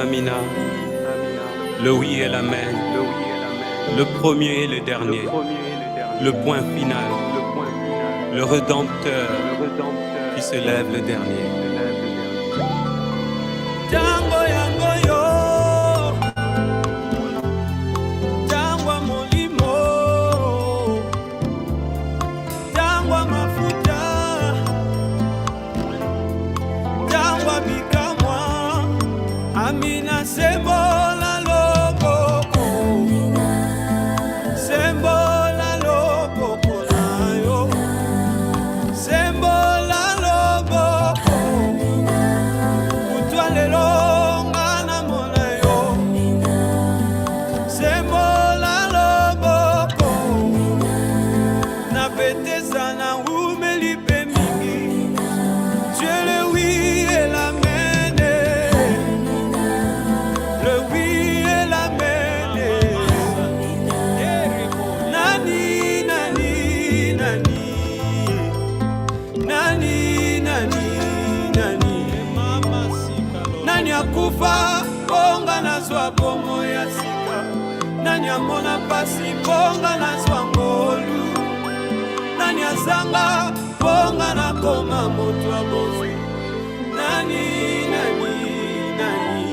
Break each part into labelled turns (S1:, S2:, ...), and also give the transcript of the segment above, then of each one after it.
S1: Amina. Le oui et l'amen. Le premier et le dernier. Le point final. Le Rédempteur qui se lève le dernier. Tango yango yo, tango molimo, tango mafuta, tango bikamwa, Amina sembola loboko, sembola loboko na yo, sembola loboko, utwa lelo ngana mona yo, sembola loboko, na betesa na umelipe mingi, tu es le oui et l'amen, le oui et l'amen, nani, nani, nani, nani, nani, nani, nani akufa bonga nazwa bomo ya sika, nani amona pasi bonga nazwa ngolu, nani azanga bonga nakoma moto abozwi, nani, nani, nani.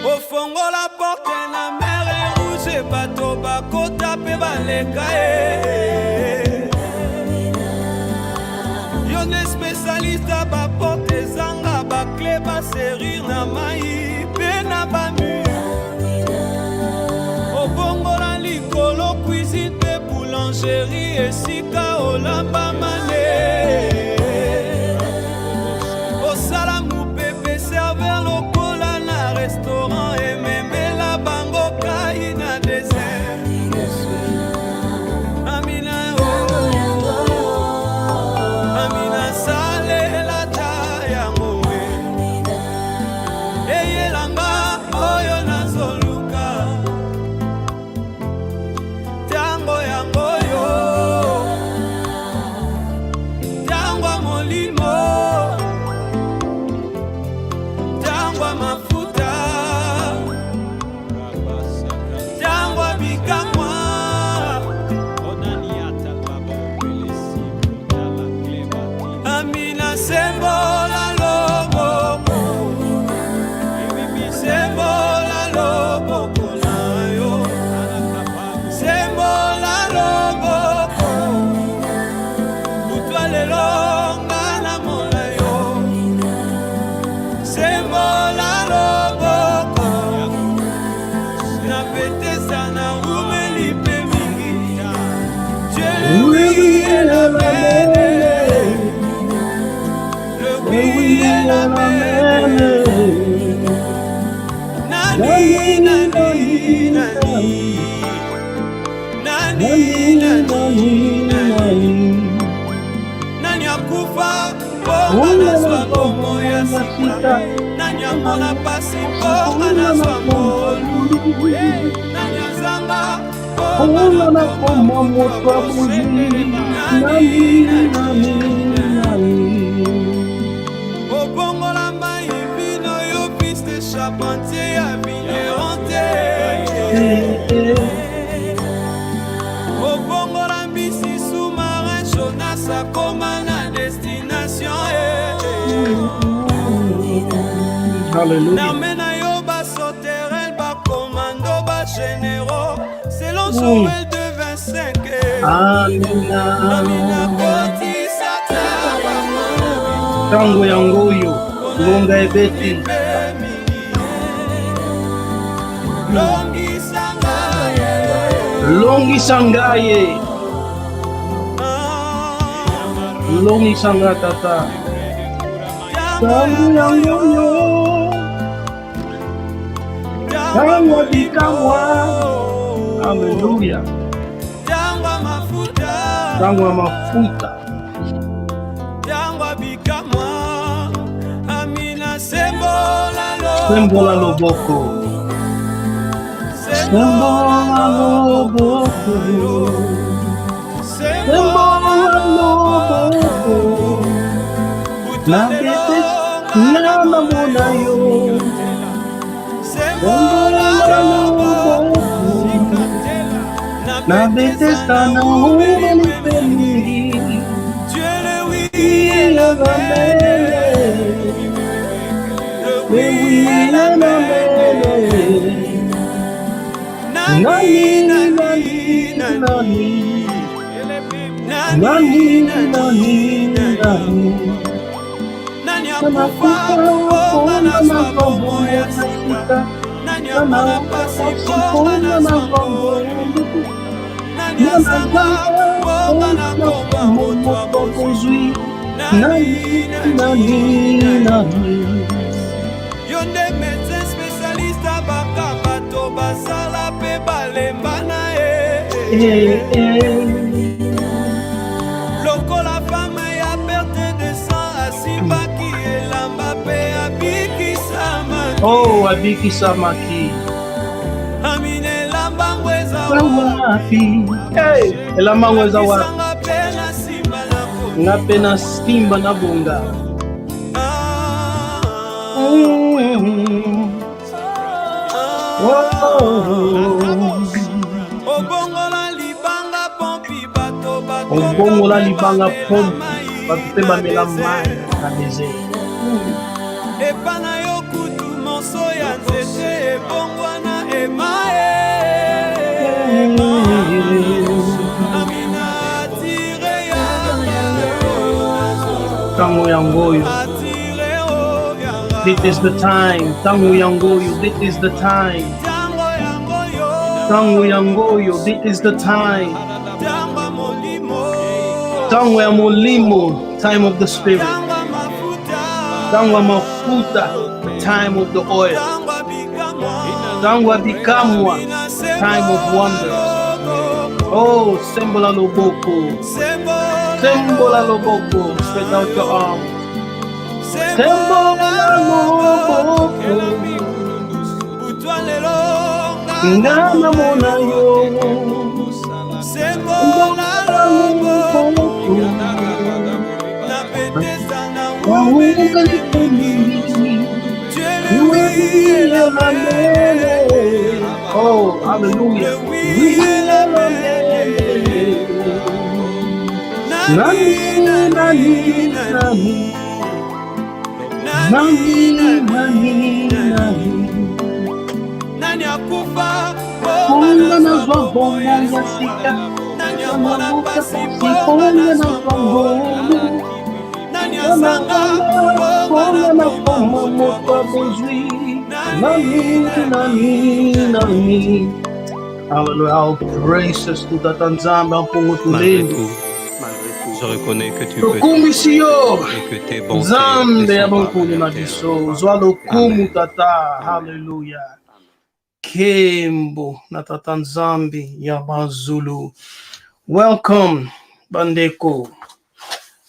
S1: Ofongola porte na mer rouge bato bakota pe baleka yo ne spécialiste ba porte zanga ba clé ba serrir na mai pe na ba mur. Obongola likolo cuisine pe boulangerie esika olamba mane. Osalamu pepe serveur lokola na restaurant et même la bango kai na dessert. Amina Amina sale la taya moe. Eye langa oyo nazoluka. Tango yango yo. Tango molimo. Tango mafuta. Tango bikamwa. Amina sembola loboko, sembola loboko na yo, sembola loboko, utwa lelo ngana mona yo, sembola loboko, na betesa na umelipe mingi, Dieu le oui et l'amen. Oui, l'amen. Nani, nani, nani. Nani, nani, nani. Nani akufa, bonga nazwa bomo ya sika. Nani amona pasi, bonga nazwa molu. Nani azanga, bonga nakoma moto abuzwi. Nani, nani, nani. Obongola mai vino yo piste charpentier ya vigneronte. Obongola mbisi sous-marin Jonas akoma na destination.
S2: Hallelujah.
S1: Namena yo ba sauterelle ba commando ba généraux selon Joël 2:25.
S2: Amina.
S1: Amina koti sataba.
S2: Tango yango yo. Longa ebeti. Longi sangaye. Longi sanga tata. Tango yango yo. Tango bikamwa. Hallelujah.
S1: Tango mafuta.
S2: Tango mafuta.
S1: Tango bikamwa. Amina sembola loboko.
S2: Sembola loboko. Sembola loboko. Sembola loboko. Na bete Nana mona yo. Sembola loboku. Na Bethesda na humani pemingi. Wila gamele. Wila gamele. Nani, nani, nani. Nani, nani, nani. Nana kufa konga na zombo ya sika. Nana pasi konga na zombo ya nduku. Nana zamba konga na momo kozwi. Nani, nani, nani.
S3: Yonde médecin spécialiste baka bato basala pe balemba na lokola femme ya perte de sang asimbaki elamba pe abikisa maki.
S2: Oh, abikisa maki.
S3: Amine elamba ngweza
S2: wapi. Hey, elamba ngweza wapi. Ngape na simba na bunga. Obongola libanga pompi bato bamela mai na meze.
S3: Epana yo kutu monso ya nzete ebongwana emae. Amina atire ya
S2: Tango yangoyo. This is the time. Tango yangoyo. This is the time. Tango yangoyo. This is the time. Tango ya molimo. Time of the spirit. Tango mafuta. Time of the oil. Tango bikamwa. Time of wonder. Oh, sembola loboko. Sembola loboko. Spread out your arms. Sembola loboko. Ngana mona yo. Sembola loboko. Wawuka lipumi. Oh, hallelujah. Nani, nani, nani. Nani, nani, nani.
S3: Nani akufa
S2: Konga na zombo ya sika. Nana pasi konga na zombo.
S3: Nani asanga
S2: konga na momo kozwi. Nani, nani, nani. Hallelujah. All praises to the Nzambe ampongo tulendo.
S1: Je reconnais que tu peux
S2: et
S1: que tes bontés
S2: Hallelujah. Kembo natata Nzambe ya Mazulu. Welcome Bandeko.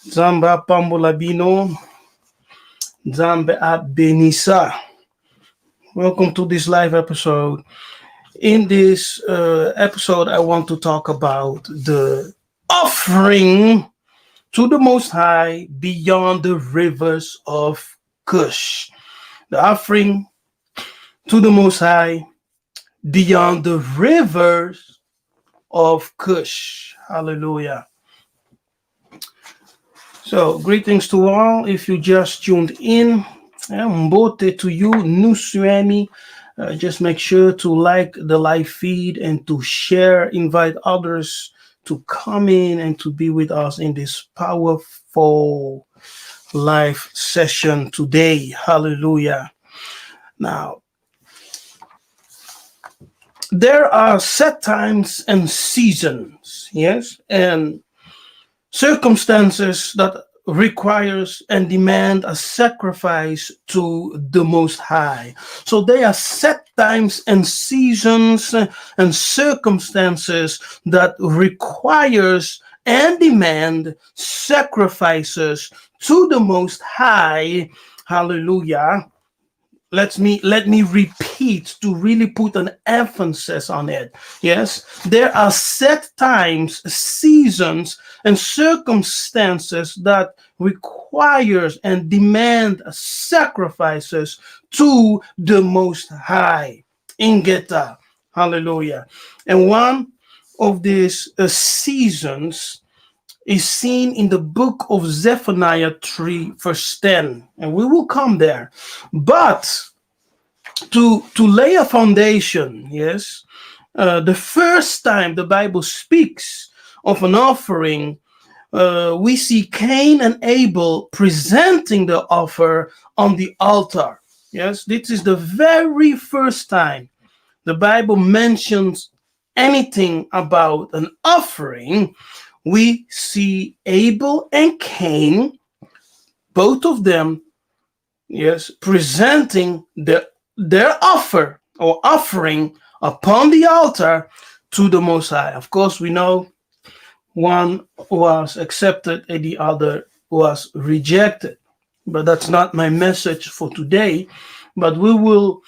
S2: Nzambe apambola bino. Nzambe abenisa. Welcome to this live episode. In this episode, I want to talk about the offering to the Most High beyond the rivers of Cush. The offering to the Most High beyond the rivers of Cush. Hallelujah. So, greetings to all. If you just tuned in, mbote to you, Nusuemi. Just make sure to like the live feed and to share, invite others to come in and to be with us in this powerful live session today. Hallelujah. Now, there are set times and seasons, yes, and circumstances that requires and demand a sacrifice to the Most High. So they are set times and seasons and circumstances that requires and demand sacrifices to the Most High. Hallelujah. let me repeat to really put an emphasis on it. Yes, there are set times, seasons, and circumstances that requires and demand sacrifices to the Most High. Ingeta, hallelujah. And one of these seasons is seen in the book of Zephaniah 3, verse 10. And we will come there. But to lay a foundation, yes, the first time the Bible speaks of an offering, we see Cain and Abel presenting the offer on the altar. Yes, this is the very first time the Bible mentions anything about an offering. We see Abel and Cain, both of them, yes, presenting their offer or offering upon the altar to the Most High. Of course, we know one was accepted and the other was rejected. But that's not my message for today. But we will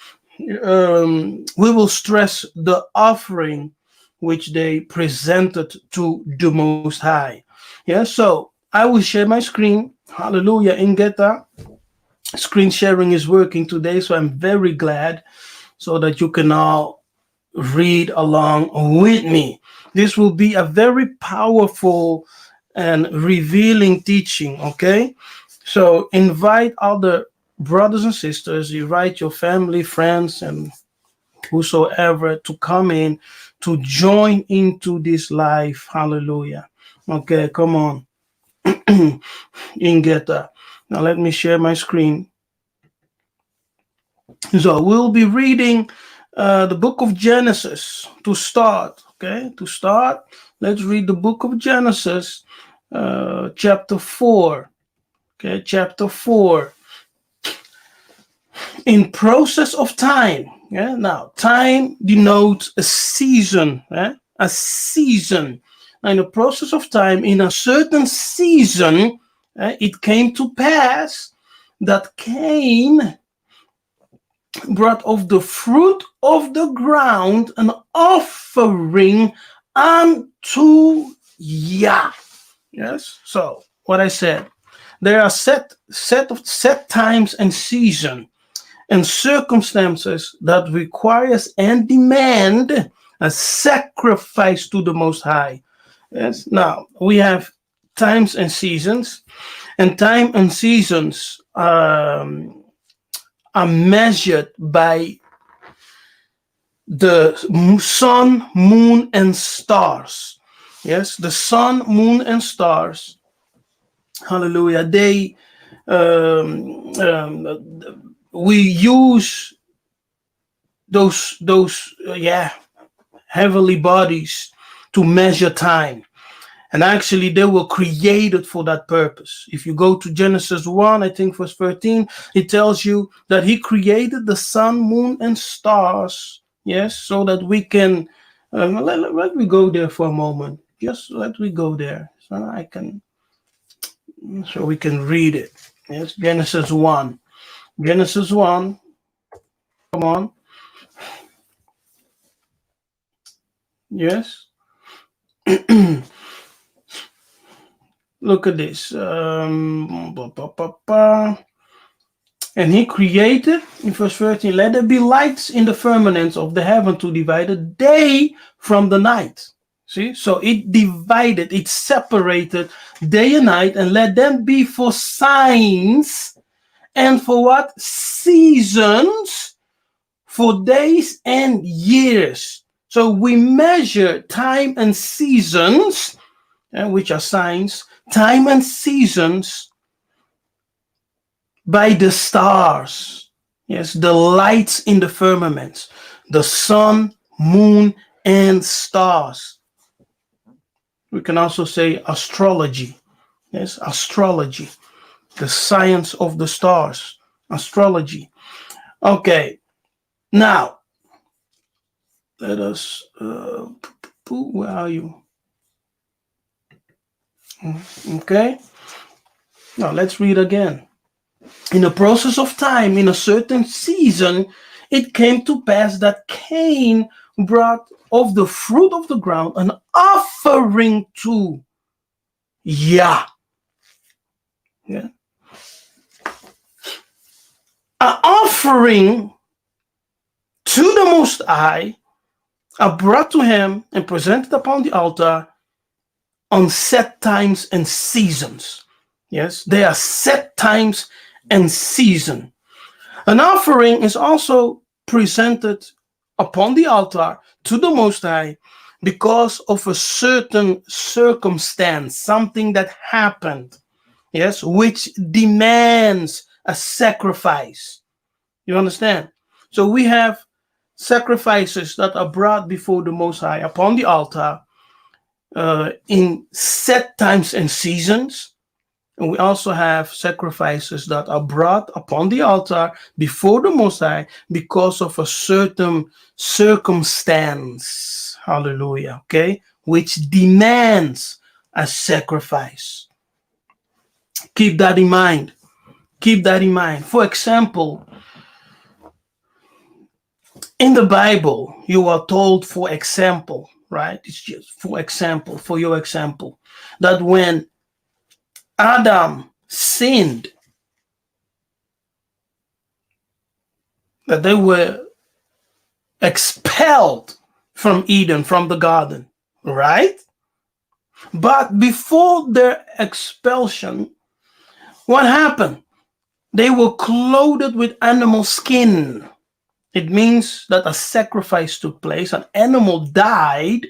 S2: stress the offering which they presented to the Most High. Yeah, so I will share my screen. Hallelujah, Ingeta. Screen sharing is working today, so I'm very glad so that you can all read along with me. This will be a very powerful and revealing teaching, okay? So invite other brothers and sisters, invite your family, friends, and whosoever to come in to join into this life. Hallelujah. Okay, come on. Ingeta. Now let me share my screen. So we'll be reading the book of Genesis to start. Okay, to start, let's read the book of Genesis, chapter 4. Okay, chapter 4. In process of time. Yeah, now time denotes a season. A season. Now, in the process of time, in a certain season, it came to pass that Cain brought of the fruit of the ground an offering unto Yah. Yes. So what I said, there are set times and season and circumstances that requires and demand a sacrifice to the Most High. Yes. Now we have times and seasons, and time and seasons are measured by the sun, moon, and stars. Yes, the sun, moon, and stars. Hallelujah. They we use those heavenly bodies to measure time. And actually, they were created for that purpose. If you go to Genesis 1, I think verse 13, it tells you that he created the sun, moon, and stars. Yes, so that we can, let me go there for a moment. Just let me go there so we can read it. Yes, Genesis 1. Genesis 1. Come on. Yes. Look at this. And he created, in verse 13, let there be lights in the firmament of the heaven to divide the day from the night. See, so it divided, it separated day and night, and let them be for signs and for what? Seasons, for days and years. So we measure time and seasons, which are signs, time and seasons by the stars. Yes, the lights in the firmament, the sun, moon, and stars. We can also say astrology. Yes, astrology, the science of the stars, astrology. Okay, now let us, where are you? Okay, now let's read again. in the process of time, in a certain season, it came to pass that Cain brought of the fruit of the ground an offering to Yah. Yeah. An offering to the Most High are brought to him and presented upon the altar on set times and seasons. Yes, they are set times and season. An offering is also presented upon the altar to the Most High because of a certain circumstance, something that happened, yes, which demands a sacrifice. You understand? So we have sacrifices that are brought before the Most High upon the altar in set times and seasons. And we also have sacrifices that are brought upon the altar before the Most High because of a certain circumstance. Hallelujah. Okay? Which demands a sacrifice. Keep that in mind. Keep that in mind. For example, in the Bible, you are told, for example, right? It's just for example, for your example, that when Adam sinned, that they were expelled from Eden, from the garden, right? But before their expulsion, what happened? They were clothed with animal skin. It means that a sacrifice took place, an animal died,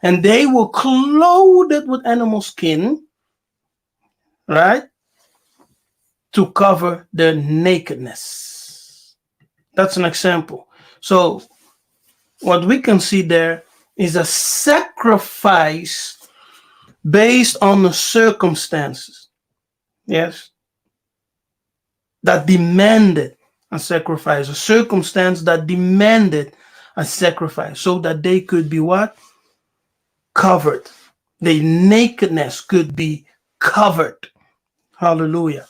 S2: and they were clothed with animal skin, right? To cover their nakedness. That's an example. So what we can see there is a sacrifice based on the circumstances, yes, that demanded a sacrifice, a circumstance that demanded a sacrifice so that they could be what? Covered. Their nakedness could be covered. Hallelujah.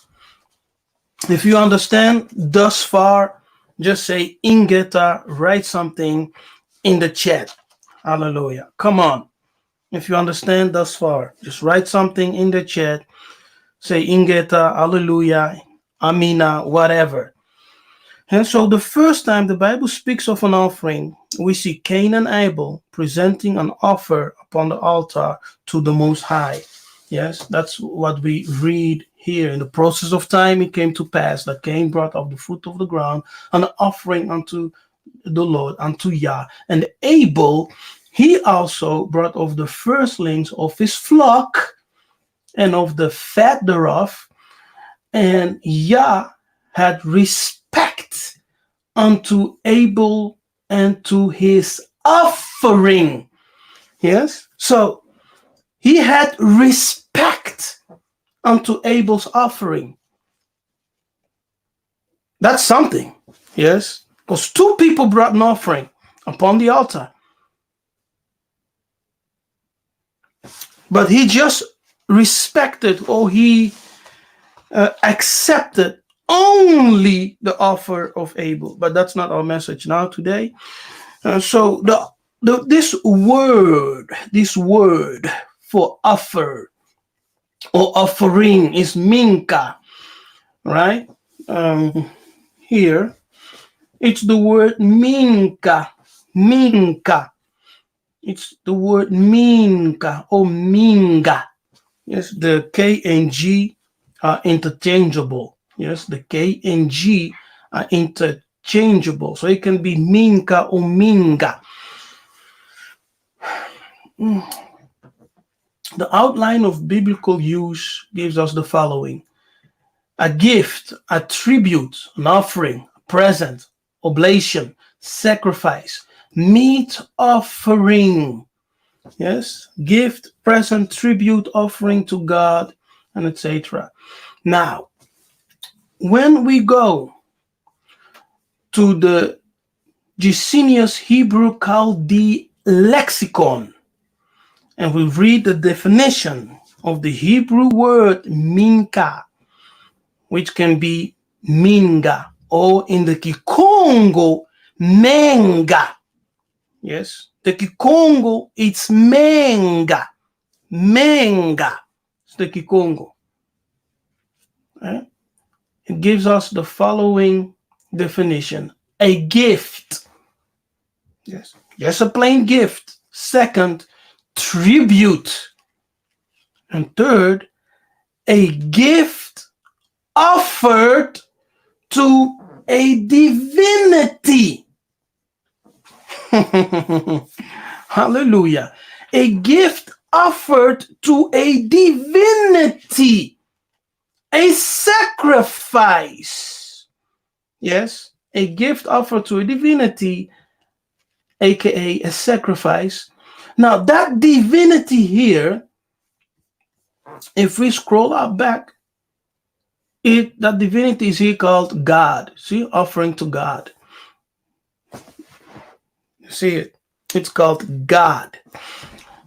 S2: If you understand thus far, just say Ingeta, write something in the chat. Hallelujah. Come on. If you understand thus far, just write something in the chat. Say Ingeta, hallelujah, Amina, whatever. And so the first time the Bible speaks of an offering, we see Cain and Abel presenting an offer upon the altar to the Most High. Yes, that's what we read here. In the process of time, it came to pass that Cain brought of the fruit of the ground an offering unto the Lord, unto Yah. And Abel, he also brought of the firstlings of his flock and of the fat thereof. And Yah had respect unto Abel and to his offering. Yes, so he had respect unto Abel's offering. That's something, yes, because two people brought an offering upon the altar. But he just respected, or he accepted only the offer of Abel. But that's not our message now today. So this word for offer or offering is Minka, right? Here, it's the word Minka. Minka. It's the word Minka or Minga. Yes, the K and G are interchangeable. Yes, the K and G are interchangeable. So it can be Minka or Minga. The outline of biblical use gives us the following: a gift, a tribute, an offering, a present, oblation, sacrifice, meat offering. Yes, gift, present, tribute, offering to God, and etc. Now, when we go to the Gesenius Hebrew Chaldee lexicon and we read the definition of the Hebrew word minka, which can be Minga, or in the Kikongo, Menga. Yes, the Kikongo, it's Menga. Menga. It's the Kikongo. It gives us the following definition: a gift. Yes, just a plain gift. Second, tribute. And third, a gift offered to a divinity. Hallelujah. A gift offered to a divinity. A sacrifice. Yes, a gift offered to a divinity, aka a sacrifice. Now, that divinity here, if we scroll up back, that divinity is here called God. See, offering to God. You see it? It's called God.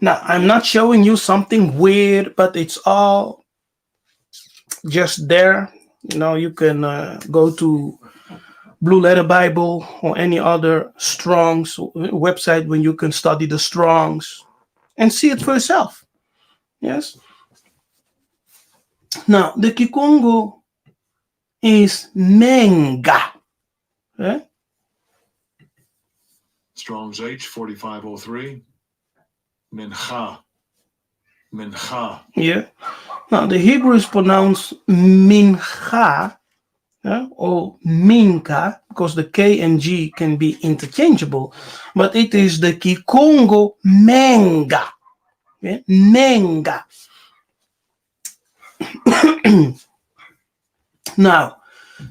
S2: Now, I'm not showing you something weird, but it's all just there. You know, you can go to Blue Letter Bible or any other Strong's website when you can study the Strong's and see it for yourself. Yes. Now, the Kikongo is Menga. Okay?
S4: Strong's H 4503. Mincha. Mincha.
S2: Yeah. Now, the Hebrew is pronounced Mincha, or Minka, because the K and G can be interchangeable, but it is the Kikongo Menga. Okay? Menga. Now,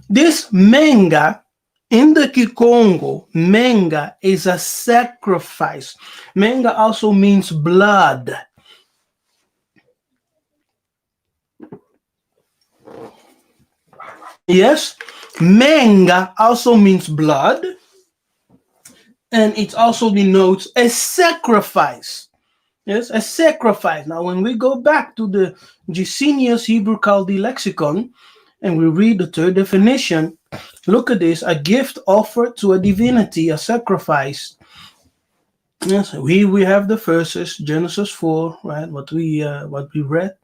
S2: this Menga in the Kikongo, Menga is a sacrifice. Menga also means blood. Yes, Menga also means blood, and it also denotes a sacrifice. Yes, a sacrifice. Now, when we go back to the Gesenius Hebrew Chaldee lexicon and we read the third definition, look at this: a gift offered to a divinity, a sacrifice. Yes, we have the verses, Genesis 4, right? What we read,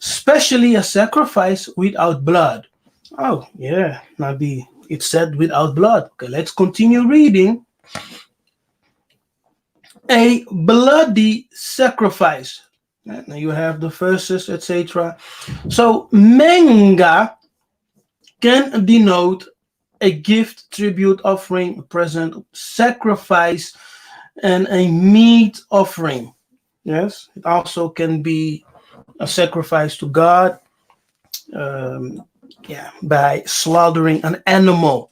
S2: especially a sacrifice without blood. Oh, yeah, Nabi, it said without blood. Okay, let's continue reading. A bloody sacrifice. Now you have the verses, etc. So, Menga can denote a gift, tribute, offering, present, sacrifice, and a meat offering. Yes, it also can be a sacrifice to God. By slaughtering an animal.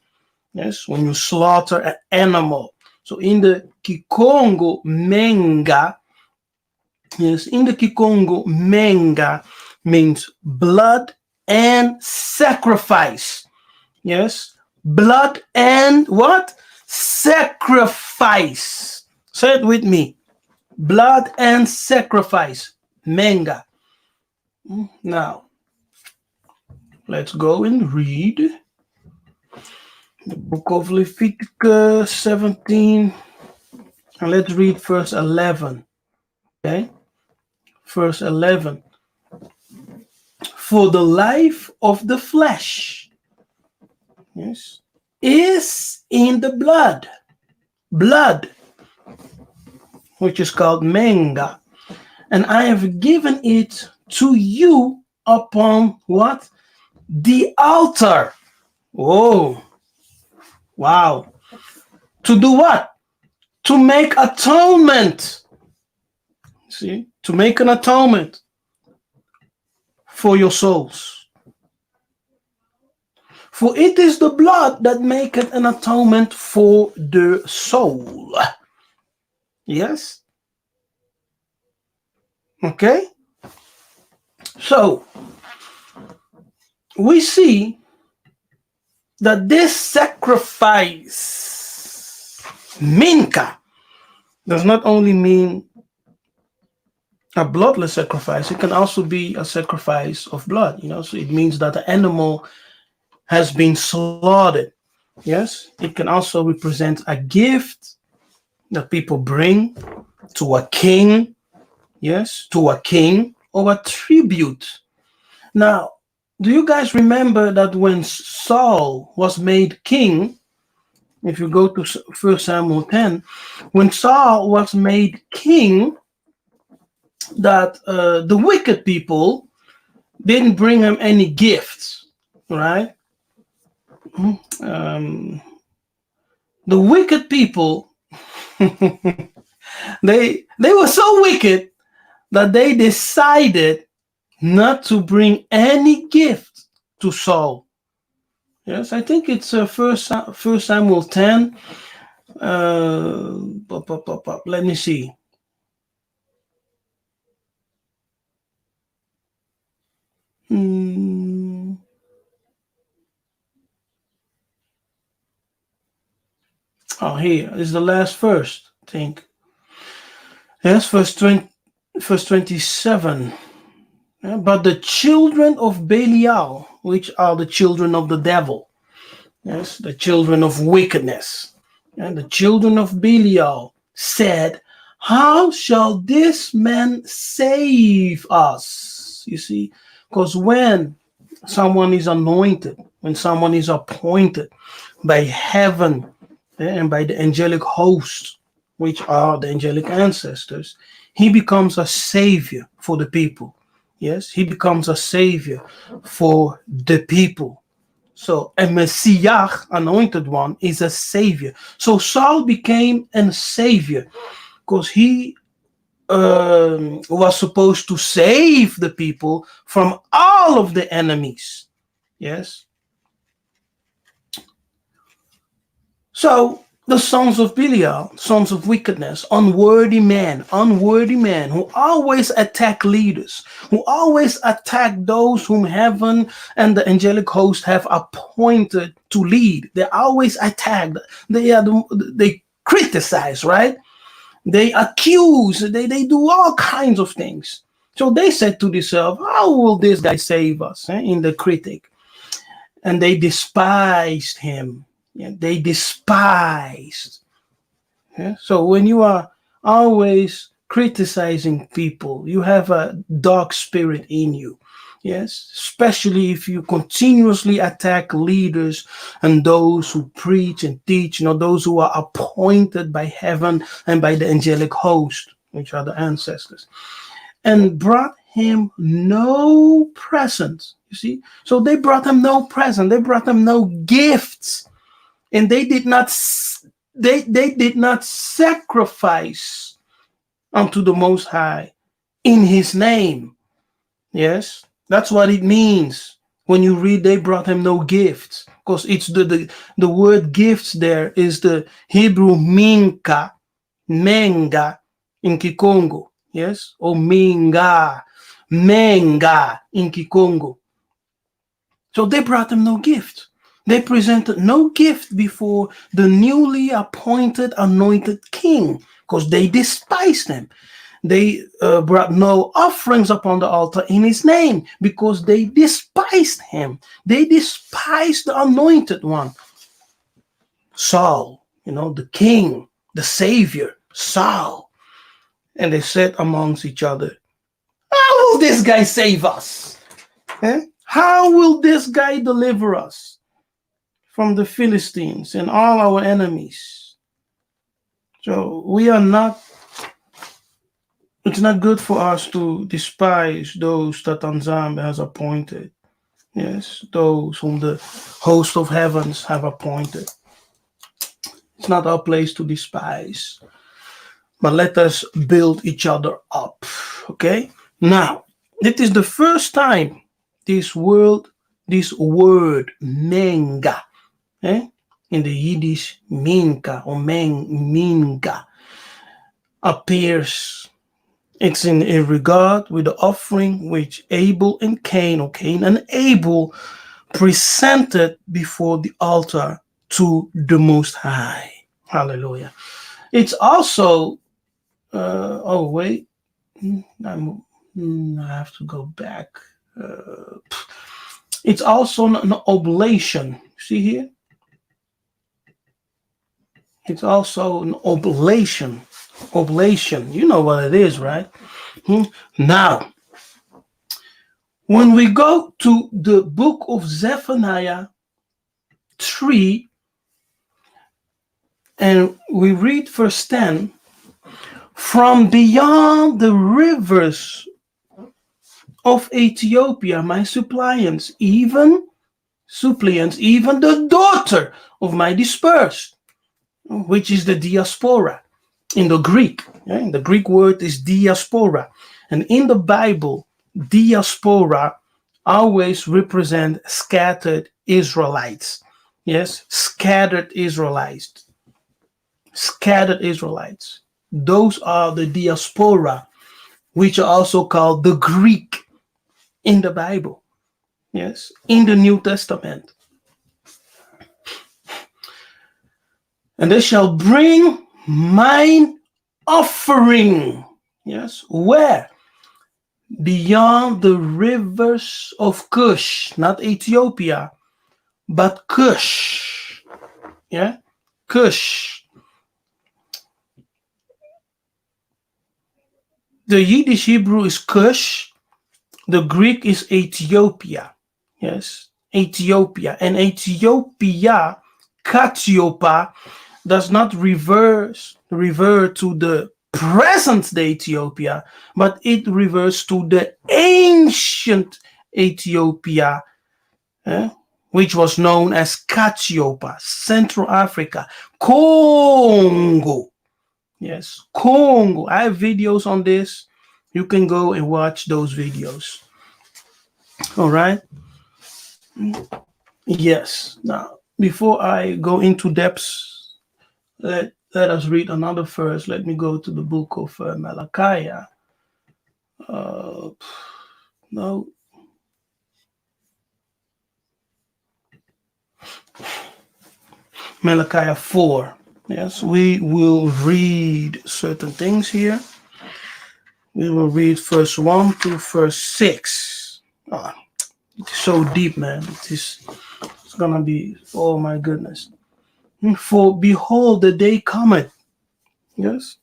S2: Yes, when you slaughter an animal. So in the Kikongo Menga, yes, in the Kikongo Menga means blood and sacrifice. Yes, blood and what? Sacrifice. Say it with me. Blood and sacrifice. Menga. Now, let's go and read the book of Leviticus 17. And let's read verse 11. Okay? Verse 11. For the life of the flesh, yes, is in the blood. Blood, which is called Menga. And I have given it to you upon what? The altar. Oh, wow. To do what? To make atonement. See, to make an atonement for your souls. For it is the blood that maketh an atonement for the soul. Yes? Okay? So, we see that this sacrifice, Minka, does not only mean a bloodless sacrifice. It can also be a sacrifice of blood, so it means that the animal has been slaughtered. Yes, it can also represent a gift that people bring to a king, yes, to a king, or a tribute. Now, do you guys remember that when Saul was made king, if you go to 1 Samuel 10, when Saul was made king, that the wicked people didn't bring him any gifts, right? The wicked people, they were so wicked that they decided not to bring any gift to Saul. Yes, I think it's First Samuel 10. Let me see. Oh, here is the last verse, I think. Yes, verse 27. Yeah, but the children of Belial, which are the children of the devil, yes, the children of wickedness, and the children of Belial said, how shall this man save us? You see, because when someone is anointed, when someone is appointed by heaven and by the angelic host, which are the angelic ancestors, he becomes a savior for the people. Yes, he becomes a savior for the people. So a Messiah, anointed one, is a savior. So Saul became a savior because he was supposed to save the people from all of the enemies. Yes. So the sons of Belial, sons of wickedness, unworthy men who always attack leaders, who always attack those whom heaven and the angelic host have appointed to lead. They always attack. They criticize, right? They accuse. They do all kinds of things. So they said to themselves, how will this guy save us? In the critic. And they despised him. Yeah, they despised. Yeah? So when you are always criticizing people, you have a dark spirit in you. Yes, especially if you continuously attack leaders and those who preach and teach, those who are appointed by heaven and by the angelic host, which are the ancestors, and brought him no present. You see, so they brought him no present. They brought him no gifts. And they did not sacrifice unto the Most High in his name. Yes, that's what it means when you read they brought him no gifts, because it's the word gifts there is the Hebrew Minka, menga in Kikongo. Yes, or menga in Kikongo. So they brought him no gift. They presented no gift before the newly appointed anointed king because they despised him. They brought no offerings upon the altar in his name because they despised him. They despised the anointed one. Saul, the king, the savior, Saul. And they said amongst each other, how will this guy save us? How will this guy deliver us from the Philistines and all our enemies? So it's not good for us to despise those that Anzambe has appointed. Yes, those whom the host of heavens have appointed. It's not our place to despise, but let us build each other up. Okay? Now, it is the first time this word, menga, in the Yiddish Minka or Minka appears. It's in a regard with the offering which Abel and Cain, or Cain and Abel, presented before the altar to the Most High. Hallelujah. It's also, I have to go back. It's also an oblation. See here? It's also an oblation. Oblation. You know what it is, right? Now, when we go to the book of Zephaniah 3, and we read verse 10, from beyond the rivers of Ethiopia, my suppliants, even the daughter of my dispersed, which is the diaspora in the Greek. Yeah? The Greek word is diaspora. And in the Bible, diaspora always represent scattered Israelites. Yes, scattered Israelites. Scattered Israelites. Those are the diaspora, which are also called the Greek in the Bible. Yes, in the New Testament. And they shall bring mine offering. Yes, where? Beyond the rivers of Cush, not Ethiopia, but Cush. Yeah, Cush. The Yiddish Hebrew is Cush. The Greek is Ethiopia. Yes, Ethiopia. And Ethiopia, Katiopa, does not revert to the present day Ethiopia, but it refers to the ancient Ethiopia, which was known as Katiopa, Central Africa, Congo. Yes, Congo. I have videos on this. You can go and watch those videos. All right. Yes. Now, before I go into depths, let us read another verse. Let me go to the book of Malachi. No. Malachi 4. Yes, we will read certain things here. We will read verse 1 to verse 6. It's so deep, man. It's gonna be, oh my goodness. For behold, the day cometh. Yes.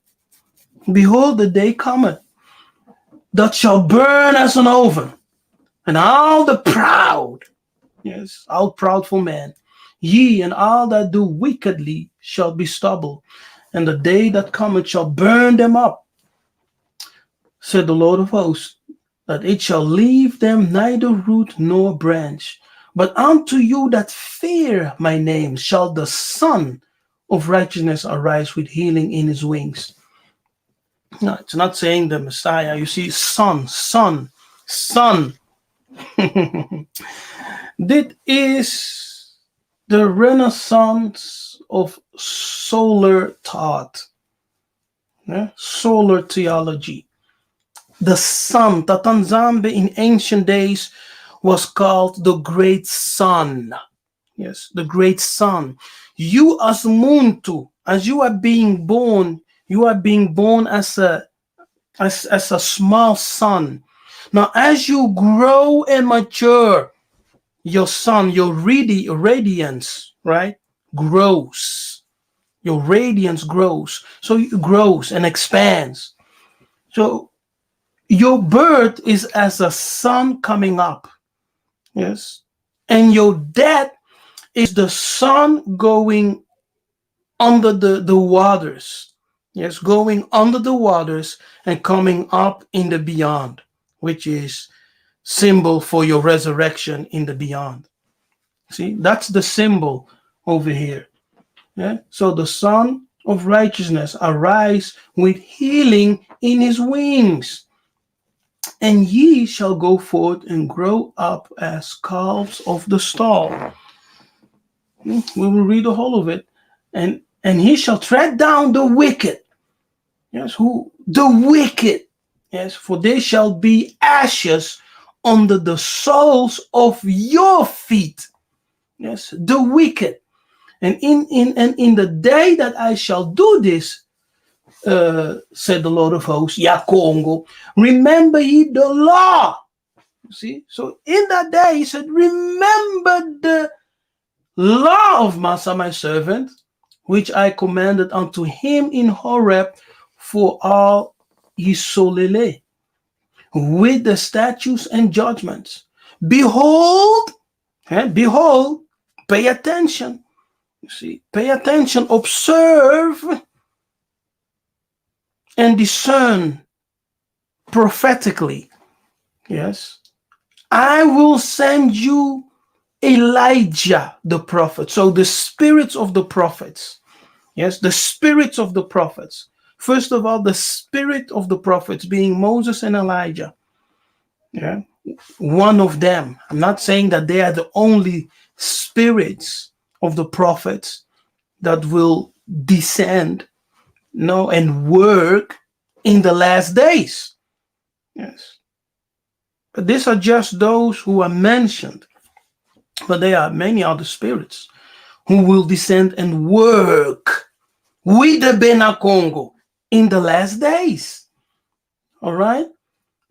S2: Behold, the day cometh that shall burn as an oven, and all the proud, yes, all proudful men, ye and all that do wickedly shall be stubble, and the day that cometh shall burn them up, said the Lord of hosts, that it shall leave them neither root nor branch. But unto you that fear my name shall the Son of righteousness arise with healing in his wings. No, it's not saying the Messiah. You see, son. This is the renaissance of solar thought, solar theology. The sun, Tatanzambe in ancient days was called the great sun. Yes, the great sun. You as Muntu, as you are being born, you are being born as a small sun. Now, as you grow and mature, your sun, your radiance, right, grows. Your radiance grows. So it grows and expands. So your birth is as a sun coming up. Yes. And your death is the sun going under the waters. Yes, going under the waters and coming up in the beyond, which is symbol for your resurrection in the beyond. See, that's the symbol over here. Yeah. So the Son of righteousness arise with healing in his wings, and ye shall go forth and grow up as calves of the stall. We will read the whole of it. And he shall tread down the wicked. Yes, who? The wicked. Yes, for they shall be ashes under the soles of your feet. Yes, the wicked. And in the day that I shall do this, said the Lord of hosts, Congo, remember ye the law. You see? So in that day, he said, remember the law of Massa, my servant, which I commanded unto him in Horeb for all Yisolele, with the statutes and judgments. Behold, behold, pay attention. You see, pay attention, observe, and discern prophetically. Yes. I will send you Elijah the prophet. So the spirits of the prophets. Yes, the spirits of the prophets. First of all, the spirit of the prophets being Moses and Elijah. Yeah. One of them. I'm not saying that they are the only spirits of the prophets that will descend, no, and work in the last days. Yes. But these are just those who are mentioned. But there are many other spirits who will descend and work with the Bena Congo in the last days. All right?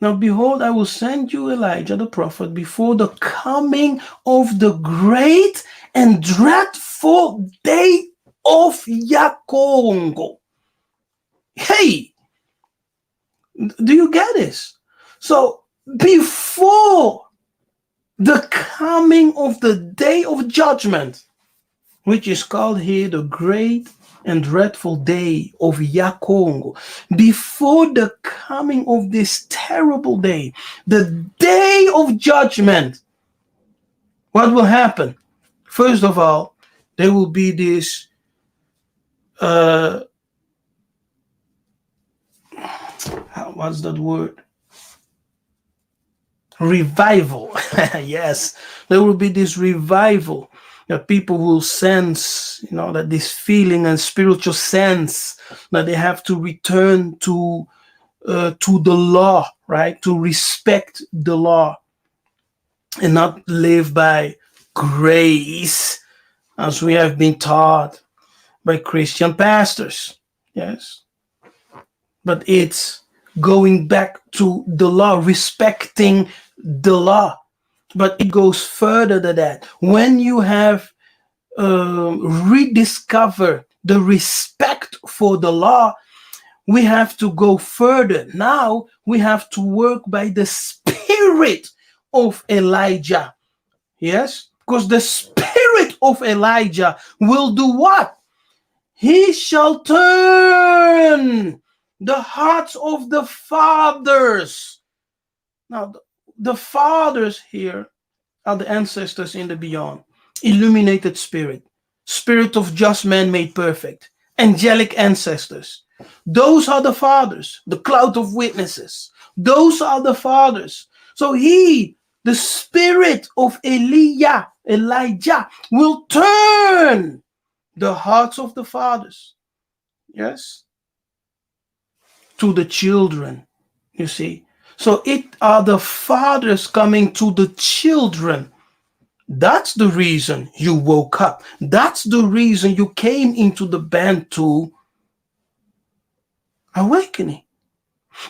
S2: Now, behold, I will send you Elijah the prophet before the coming of the great and dreadful day of Yakongo. Hey, do you get this? So, before the coming of the day of judgment, which is called here the great and dreadful day of Yakongo, before the coming of this terrible day, the day of judgment, what will happen? First of all, there will be this what's that word? Revival. Yes, there will be this revival that people will sense, that this feeling and spiritual sense that they have to return to the law, right? To respect the law and not live by grace as we have been taught by Christian pastors. Yes. But it's going back to the law, respecting the law. But it goes further than that. When you have rediscovered the respect for the law, we have to go further. Now we have to work by the spirit of Elijah. Yes? Because the spirit of Elijah will do what? He shall turn the hearts of the fathers. Now, the fathers here are the ancestors in the beyond. Illuminated spirit, spirit of just man made perfect, angelic ancestors. Those are the fathers, the cloud of witnesses. Those are the fathers. So he, the spirit of Elijah, will turn the hearts of the fathers. Yes. To the children, you see. So it are the fathers coming to the children. That's the reason you woke up. That's the reason you came into the Bantu awakening.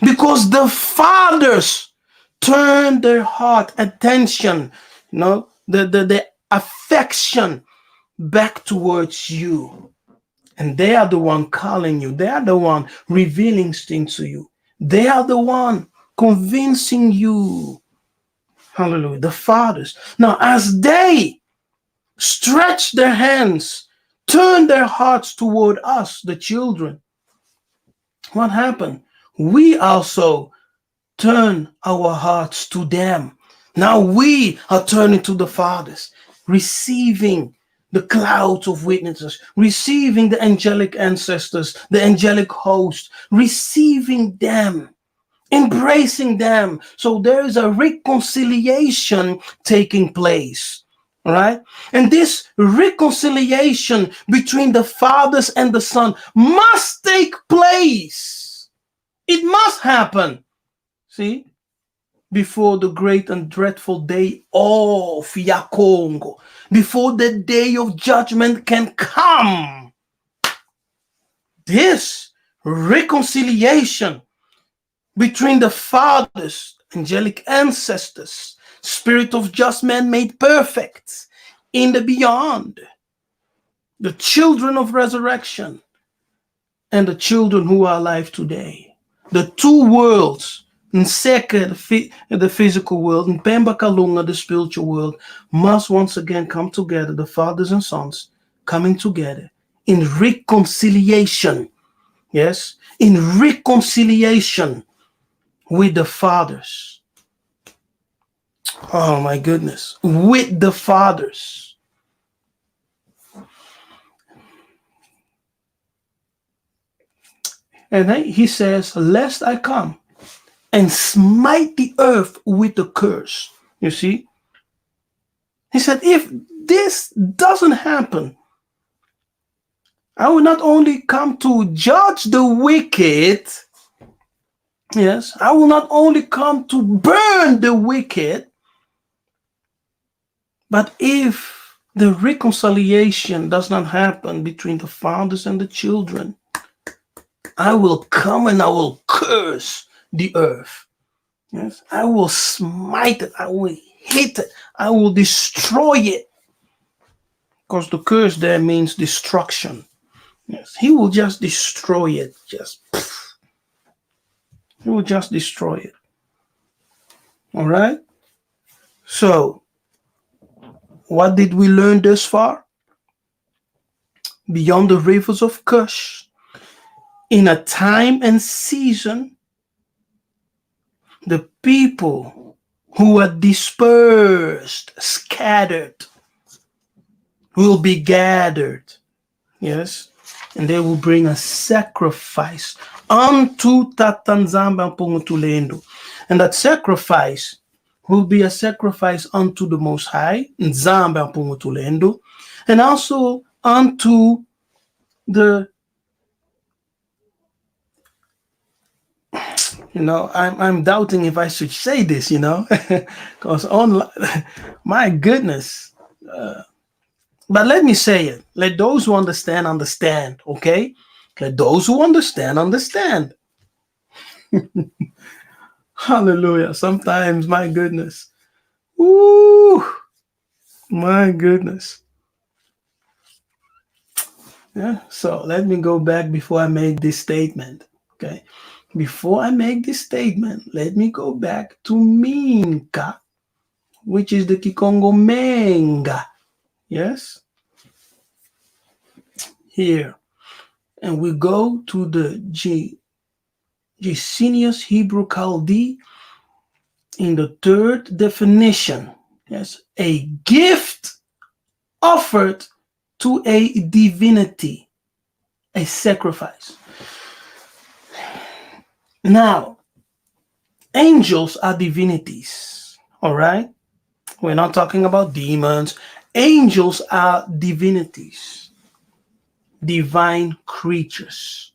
S2: Because the fathers turned their heart, attention, the affection back towards you. And they are the one calling you. They are the one revealing things to you. They are the one convincing you. Hallelujah. The fathers. Now, as they stretch their hands, turn their hearts toward us, the children, what happened? We also turn our hearts to them. Now we are turning to the fathers, receiving the clouds of witnesses, receiving the angelic ancestors, the angelic host, receiving them, embracing them. So there is a reconciliation taking place, all right? And this reconciliation between the fathers and the son must take place. It must happen. See? Before the great and dreadful day of Yakongo, before the day of judgment can come. This reconciliation between the fathers, angelic ancestors, spirit of just man made perfect in the beyond, the children of resurrection, and the children who are alive today. The two worlds, Nseke, the physical world, and Pemba Kalunga, the spiritual world, must once again come together, the fathers and sons coming together in reconciliation. Yes, in reconciliation with the fathers. Oh my goodness, with the fathers. And he says, lest I come and smite the earth with a curse. You see? He said, if this doesn't happen, I will not only come to judge the wicked, yes, I will not only come to burn the wicked, but if the reconciliation does not happen between the fathers and the children, I will come and I will curse the earth. Yes, I will smite it. I will hit it. I will destroy it. Because the curse there means destruction. Yes, he will just destroy it. He will just destroy it. All right? So, what did we learn thus far? Beyond the rivers of Cush, in a time and season, the people who are dispersed, scattered, will be gathered. Yes, and they will bring a sacrifice unto Tatanzamba Pungutulendo. And that sacrifice will be a sacrifice unto the Most High, Nzamba Pungutulendo, and also unto the, I'm doubting if I should say this, because my goodness. But let me say it. Let those who understand, understand, okay? Let those who understand, understand. Hallelujah. Sometimes, my goodness. Ooh, my goodness. Yeah, so let me go back before I make this statement, okay? Before I make this statement, let me go back to Minka, which is the Kikongo Menga. Yes? Here. And we go to the Gesenius Hebrew Chaldee in the third definition. Yes, a gift offered to a divinity, a sacrifice. Now, angels are divinities, all right? We're not talking about demons. Angels are divinities, divine creatures,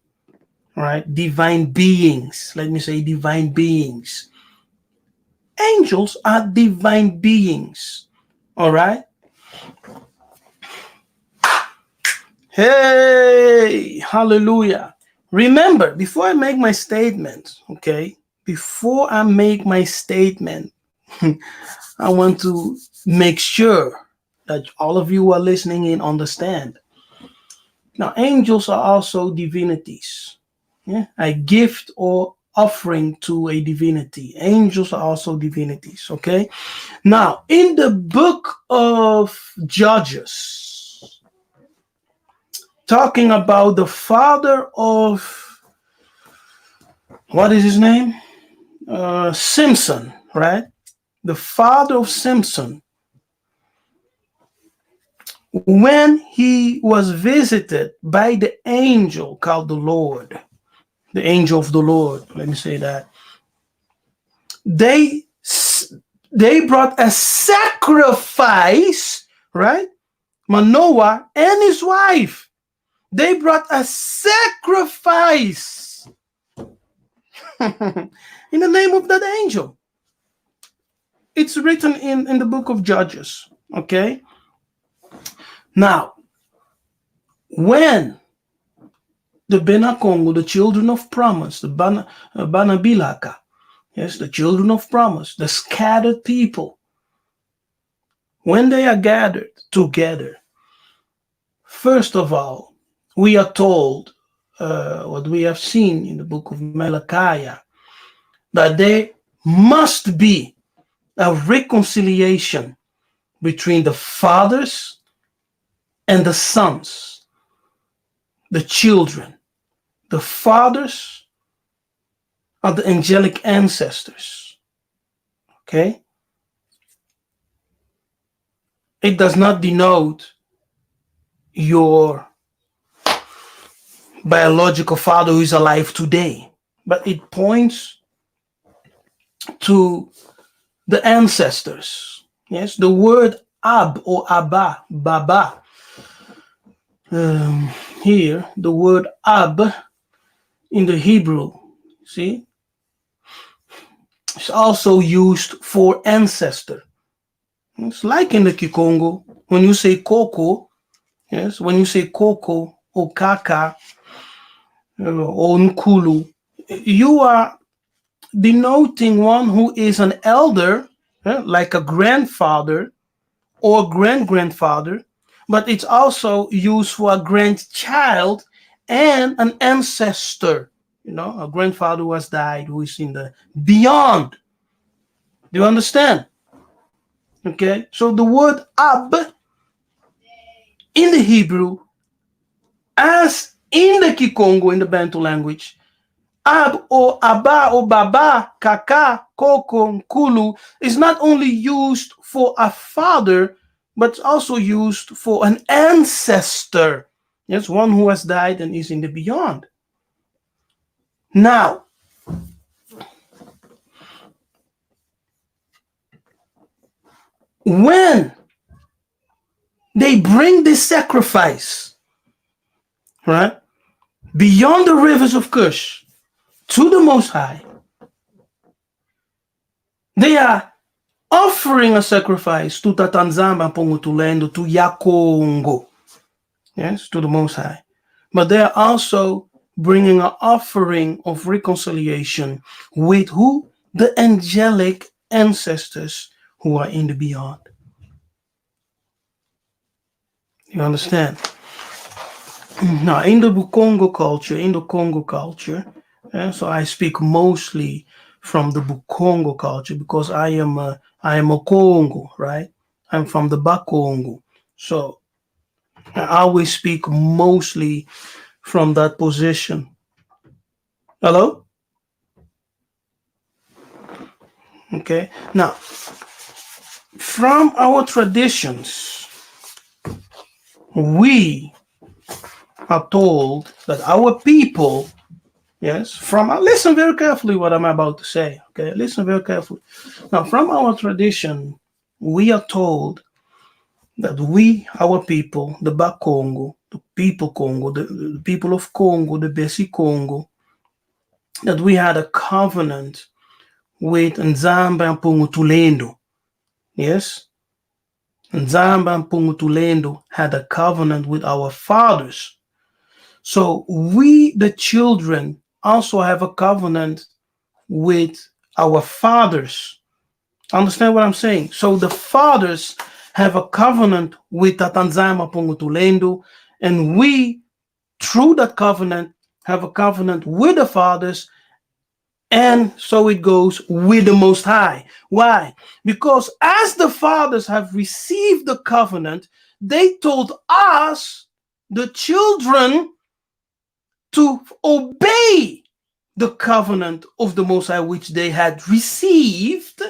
S2: right? Divine beings. Let me say divine beings. Angels are divine beings, all right? Hey, hallelujah. Remember, before I make my statement, okay? Before I make my statement, I want to make sure that all of you who are listening in understand. Now, angels are also divinities. Yeah? A gift or offering to a divinity. Angels are also divinities, okay? Now, in the book of Judges, talking about the father of, what is his name? Samson, right? The father of Samson, when he was visited by the angel called the Lord, the angel of the Lord, let me say that, they brought a sacrifice, right? Manoah and his wife, they brought a sacrifice in the name of that angel. It's written in the book of Judges, okay? Now, when the Bena Congo, the children of promise, the Banabilaka, yes, the children of promise, the scattered people, when they are gathered together, first of all, we are told what we have seen in the book of Zephaniah, that there must be a reconciliation between the fathers and the sons, the children. The fathers are the angelic ancestors. Okay? It does not denote your biological father who is alive today, but it points to the ancestors. Yes, the word Ab or Abba, Baba. Here, the word Ab in the Hebrew, see, it's also used for ancestor. It's like in the Kikongo, when you say Koko, yes, when you say Koko or Kaka or Nkulu, you are denoting one who is an elder, like a grandfather or great-grandfather, but it's also used for a grandchild and an ancestor. You know, a grandfather who has died, who is in the beyond. Do you understand? Okay, so the word Ab in the Hebrew, as in the Kikongo, in the Bantu language, Ab or Abba or Baba, Kaka, Koko, Nkulu is not only used for a father, but it's also used for an ancestor. Yes, one who has died and is in the beyond. Now, when they bring this sacrifice, right, beyond the rivers of Cush to the Most High, they are offering a sacrifice to Tatanzamba Pongutulendo, to Yakongo, yes, to the Most High. But they are also bringing an offering of reconciliation with who? The angelic ancestors who are in the beyond. You understand? Now, in the Congo culture, so I speak mostly from the Bukongo culture because I am a Congo, right? I'm from the Bakongo. So I always speak mostly from that position. Hello? Okay. Now, from our traditions, we are told that our people, yes, listen very carefully what I'm about to say, okay? Listen very carefully. Now, from our tradition, we are told that our people, the Bakongo, the people Congo, the people of Congo, the Besi Congo, that we had a covenant with Nzamba and Pungutulendo. Yes? Nzamba and Pungutulendo had a covenant with our fathers. So we, the children, also have a covenant with our fathers. Understand what I'm saying? So the fathers have a covenant with Tatanzama Pongutulendo, and we, through that covenant, have a covenant with the fathers, and so it goes with the Most High. Why? Because as the fathers have received the covenant, they told us, the children, to obey the covenant of the Most High which they had received.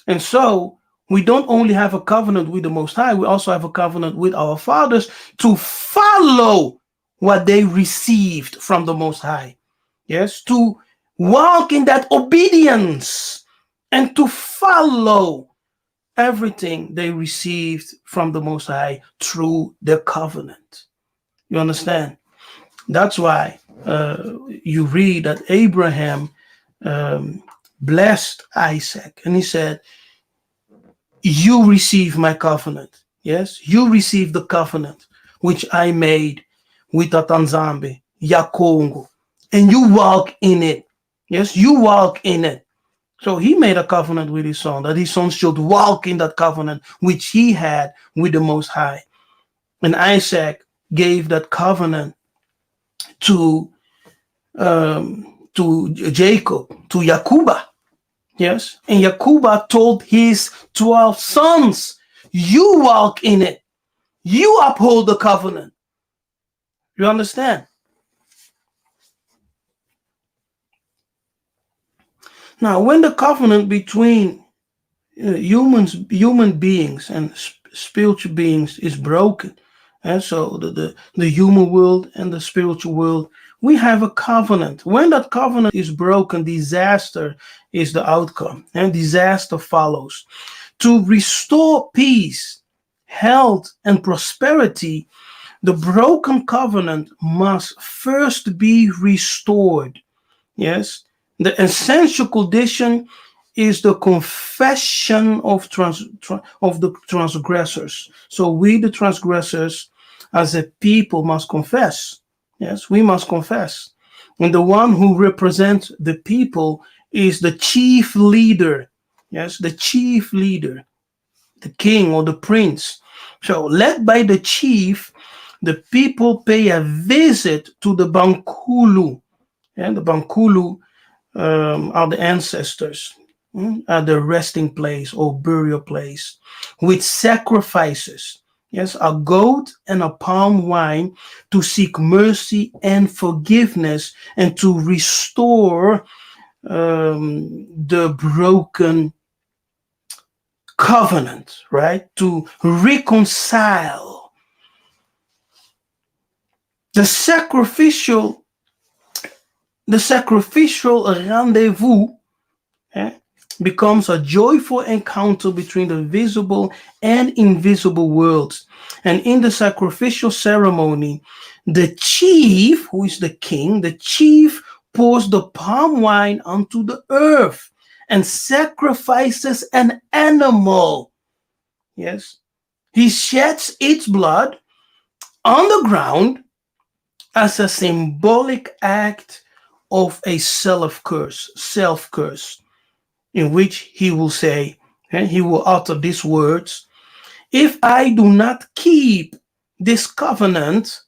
S2: And so we don't only have a covenant with the Most High, we also have a covenant with our fathers to follow what they received from the Most High. Yes, to walk in that obedience and to follow everything they received from the Most High through their covenant. You understand? That's why you read that Abraham blessed Isaac, and he said, you receive my covenant. Yes, you receive the covenant which I made with Tatanzambe, Congo, and you walk in it. Yes, you walk in it. So he made a covenant with his son, that his son should walk in that covenant which he had with the Most High. And Isaac gave that covenant to Jacob, to Yakuba. Yes, and Yakuba told his 12 sons, you walk in it. You uphold the covenant. You understand? Now, when the covenant between human beings and spiritual beings is broken, and so the human world and the spiritual world, we have a covenant. When that covenant is broken, disaster is the outcome, and disaster follows. To restore peace, health, and prosperity, the broken covenant must first be restored. Yes, the essential condition is the confession of the transgressors. So we, the transgressors, as a people, must confess. Yes, we must confess. And the one who represents the people is the chief leader. Yes, the chief leader, the king or the prince. So, led by the chief, the people pay a visit to the Bankulu. And the Bankulu are the ancestors, at the resting place or burial place, with sacrifices. Yes, a goat and a palm wine to seek mercy and forgiveness and to restore the broken covenant, right? To reconcile. The sacrificial rendezvous becomes a joyful encounter between the visible and invisible worlds. And in the sacrificial ceremony, the chief, who is the king, the chief pours the palm wine onto the earth and sacrifices an animal. Yes. He sheds its blood on the ground as a symbolic act of a self-curse, in which he will say, and he will utter these words, if I do not keep this covenant,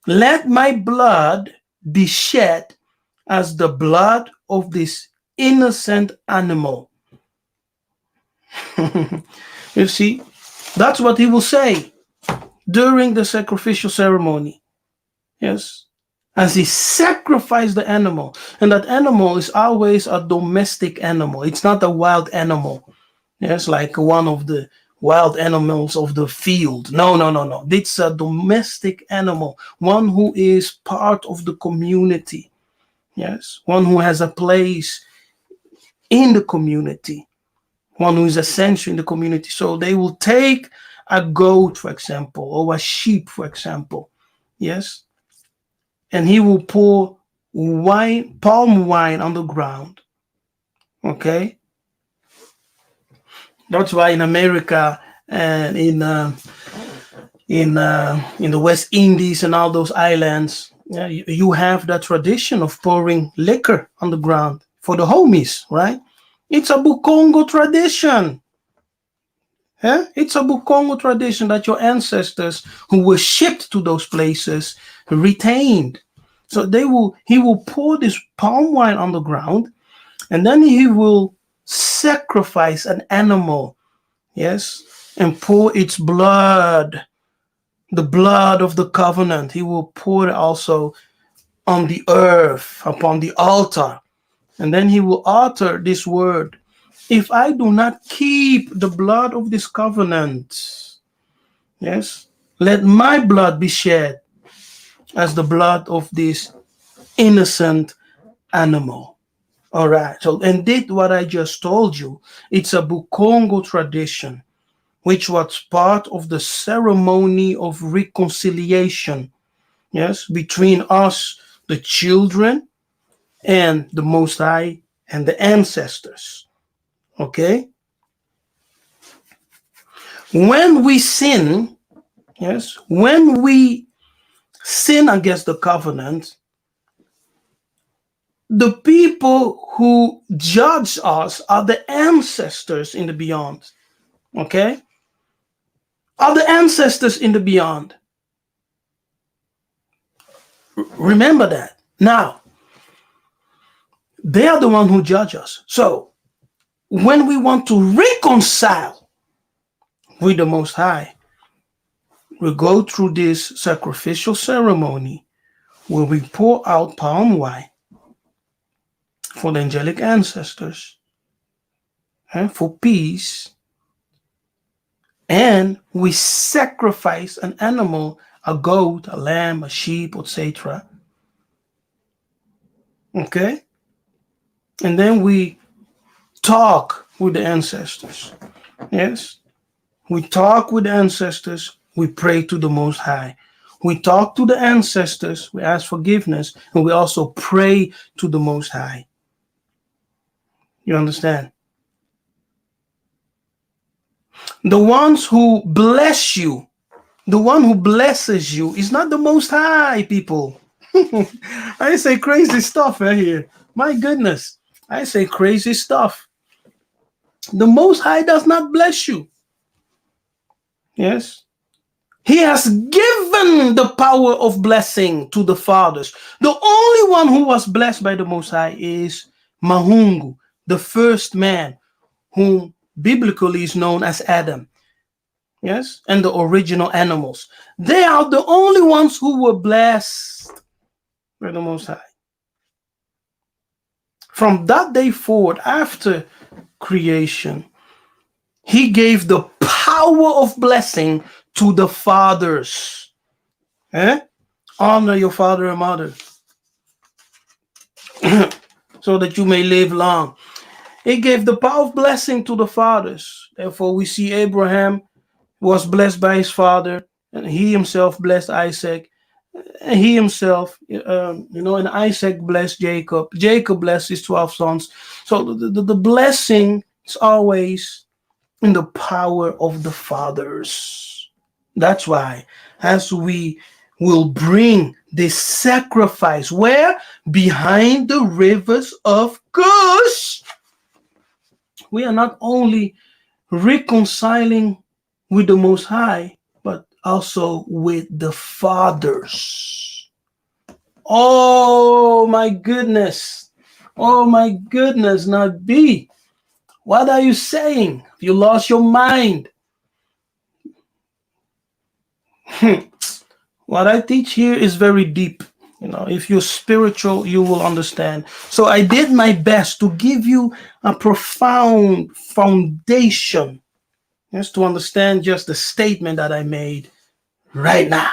S2: let my blood be shed as the blood of this innocent animal. You see, that's what he will say during the sacrificial ceremony. Yes. As he sacrificed the animal. And that animal is always a domestic animal. It's not a wild animal. Yes, like one of the wild animals of the field. No. It's a domestic animal. One who is part of the community. Yes. One who has a place in the community. One who is essential in the community. So they will take a goat, for example, or a sheep, for example. Yes. And he will pour palm wine on the ground. Okay. That's why in America and in the West Indies and all those islands, you have that tradition of pouring liquor on the ground for the homies, right? It's a Bukongo tradition. Yeah? It's a Bukongo tradition that your ancestors who were shipped to those places retained. So he will pour this palm wine on the ground, and then he will sacrifice an animal, yes, and pour its blood, the blood of the covenant. He will pour it also on the earth, upon the altar. And then he will utter this word, if I do not keep the blood of this covenant, yes, let my blood be shed as the blood of this innocent animal. All right. So, and did what I just told you. It's a Bukongo tradition, which was part of the ceremony of reconciliation, yes, between us, the children, and the Most High and the ancestors. Okay? When we sin, yes, when we sin against the covenant, the people who judge us are the ancestors in the beyond. Okay? Are the ancestors in the beyond. Remember that. Now, they are the one who judge us. So, when we want to reconcile with the Most High, we go through this sacrificial ceremony where we pour out palm wine for the angelic ancestors and for peace, and we sacrifice an animal, a goat, a lamb, a sheep, etc. Okay? And then we talk with the ancestors. Yes? We talk with the ancestors, we pray to the Most High. We talk to the ancestors, we ask forgiveness, and we also pray to the Most High. You understand? The ones who bless you, the one who blesses you is not the Most High, people. I say crazy stuff right here. My goodness. I say crazy stuff. The Most High does not bless you. Yes. He has given the power of blessing to the fathers. The only one who was blessed by the Most High is Mahungu, the first man, whom biblically is known as Adam. Yes, and the original animals. They are the only ones who were blessed by the Most High. From that day forward, after creation, he gave the power of blessing to the fathers. Honor your father and mother so that you may live long. He gave the power of blessing to the fathers. Therefore, we see Abraham was blessed by his father, and he himself blessed Isaac, and he himself, and Isaac blessed Jacob. Jacob blessed his 12 sons. So the blessing is always in the power of the fathers. That's why, as we will bring this sacrifice, where? Behind the rivers of Kush, we are not only reconciling with the Most High, but also with the fathers. Oh my goodness. Oh my goodness, Nabi. What are you saying? You lost your mind. What I teach here is very deep. If you're spiritual, you will understand. So I did my best to give you a profound foundation, just to understand just the statement that I made right now.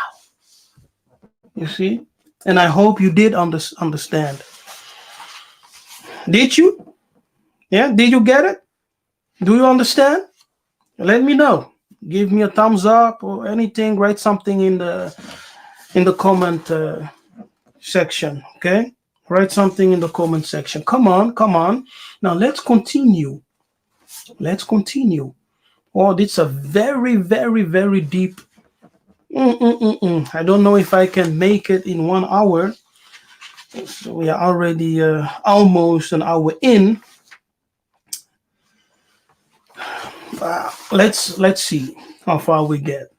S2: You see? And I hope you did understand. Did you? Yeah? Did you get it? Do you understand? Let me know. Give me a thumbs up or anything. Write something in the comment section. Okay? Write something in the comment section. Come on. Now let's continue. Oh, this is a very, very, very deep. I don't know if I can make it in 1 hour. So we are already almost an hour in. Let's see how far we get.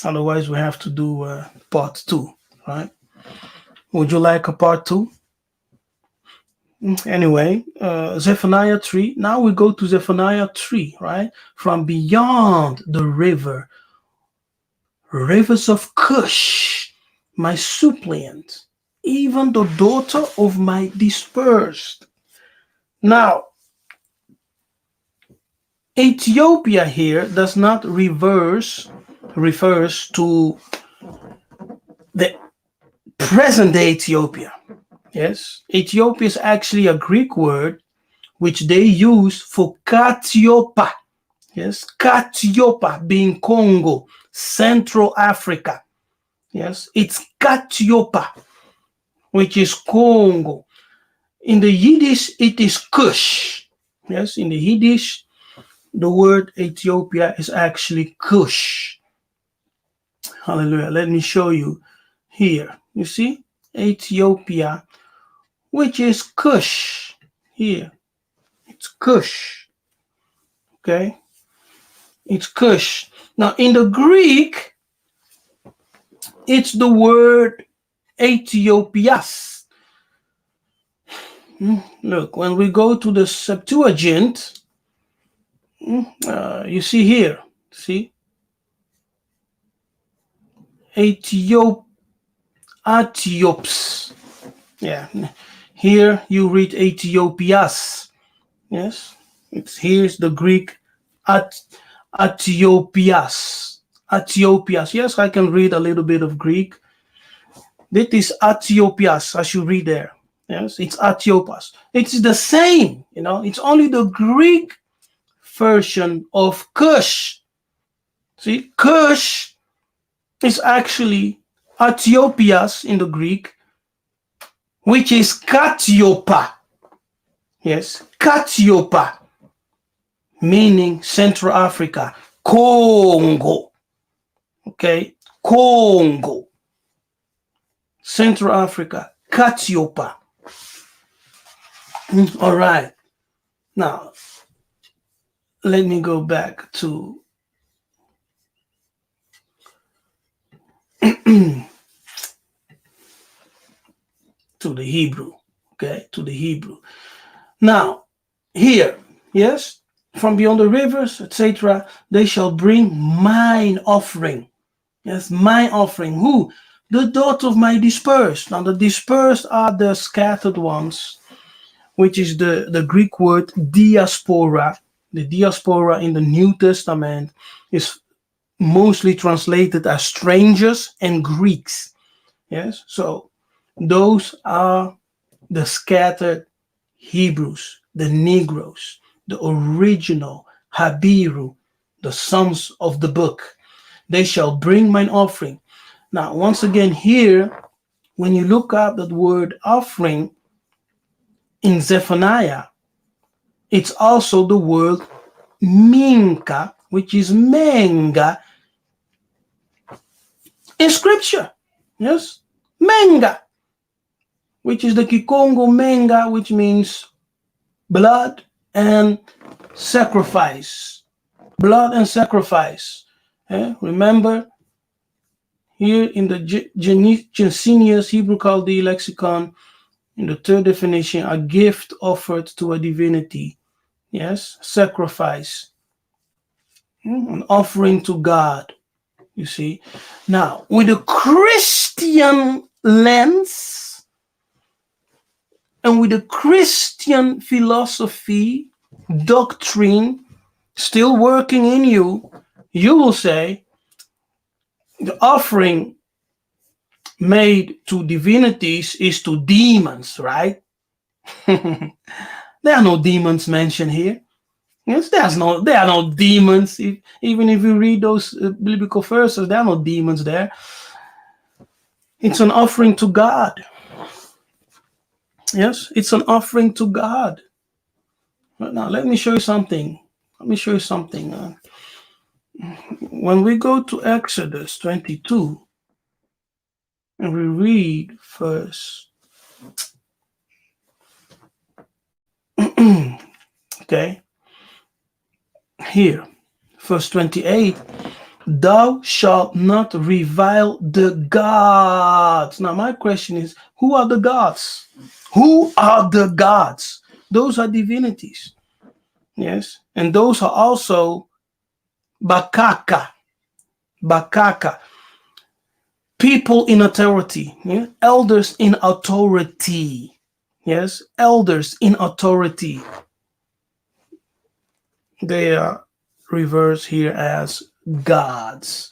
S2: Otherwise, we have to do part 2, right? Would you like a part 2? Anyway, Zephaniah 3. Now we go to Zephaniah 3, right? From beyond the rivers of Cush, my suppliant, even the daughter of my dispersed. Now, Ethiopia here does not refers to the present day Ethiopia. Yes, Ethiopia is actually a Greek word which they use for Katiopa. Yes, Katiopa being Congo, Central Africa. Yes, it's Katiopa, which is Congo. In the Yiddish, it is Kush. Yes, in the Yiddish, the word Ethiopia is actually Kush. Hallelujah. Let me show you here. You see, Ethiopia, which is Cush. Here, it's Cush. Okay, it's Cush. Now, in the Greek, it's the word Ethiopias. Look, when we go to the Septuagint, you see here, see? Ethiops. Yeah, here you read Ethiopias. Yes, here's the Greek Ethiopias. Ethiopias. Yes, I can read a little bit of Greek. This is Ethiopias, as you read there. Yes, it's Ethiopias. It's the same, it's only the Greek version of Kush. See, Kush is actually Ethiopias in the Greek, which is Katiopa. Yes, Katiopa, meaning Central Africa, Congo. Okay, Congo, Central Africa, Katiopa. All right. Now, let me go back to to the Hebrew. Okay, to the Hebrew. Now, here, yes, from beyond the rivers, etc., they shall bring mine offering. Yes, mine offering. Who? The daughter of my dispersed. Now, the dispersed are the scattered ones, which is the Greek word diaspora. The diaspora in the New Testament is mostly translated as strangers and Greeks. Yes, so those are the scattered Hebrews, the Negroes, the original Habiru, the sons of the book. They shall bring mine offering. Now, once again, here, when you look up that word offering in Zephaniah, it's also the word Minka, which is menga in scripture. Yes, menga, which is the Kikongo menga, which means blood and sacrifice. Blood and sacrifice. Remember, here in the Jensenius Hebrew Chaldee lexicon, in the third definition, a gift offered to a divinity. Yes, sacrifice. An offering to God. You see. Now, with a Christian lens and with a Christian philosophy, doctrine, still working in you, you will say the offering made to divinities is to demons, right? There are no demons mentioned here. Yes, there are no demons. Even if you read those biblical verses, there are no demons there. It's an offering to God. Yes, it's an offering to God. Now, let me show you something. When we go to Exodus 22, and we read verse, okay, here, verse 28, thou shalt not revile the gods. Now, my question is, who are the gods? Who are the gods? Those are divinities. Yes, and those are also bakaka, people in authority, elders in authority. Yes, elders in authority. They are reversed here as gods.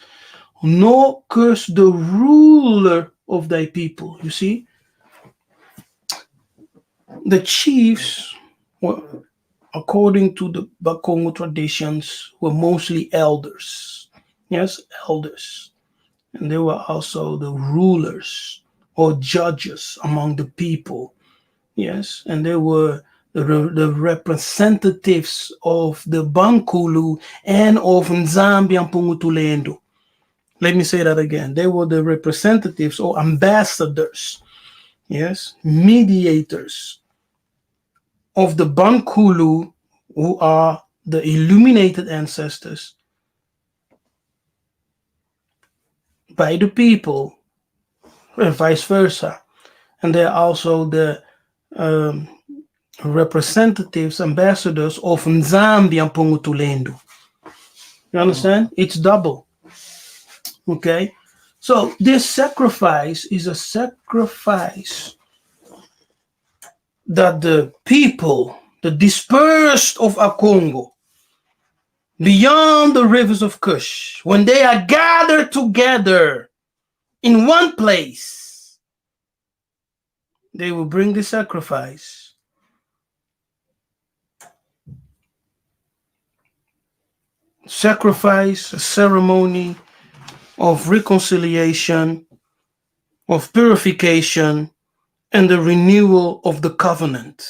S2: Nor curse the ruler of thy people. You see, the chiefs were, according to the Bakongo traditions, were mostly elders. Yes, elders. And they were also the rulers or judges among the people. Yes, and they were the representatives of the Bankulu and of Nzambi and Pungutulendo. Let me say that again. They were the representatives or ambassadors, yes, mediators of the Bankulu, who are the illuminated ancestors, by the people, and vice versa. And they're also the representatives, ambassadors of Nzambi and Pungutulendo. You understand? It's double. Okay? So this sacrifice is a sacrifice that the people, the dispersed of our Congo, beyond the rivers of Cush, when they are gathered together in one place, they will bring the sacrifice. Sacrifice, a ceremony of reconciliation, of purification, and the renewal of the covenant.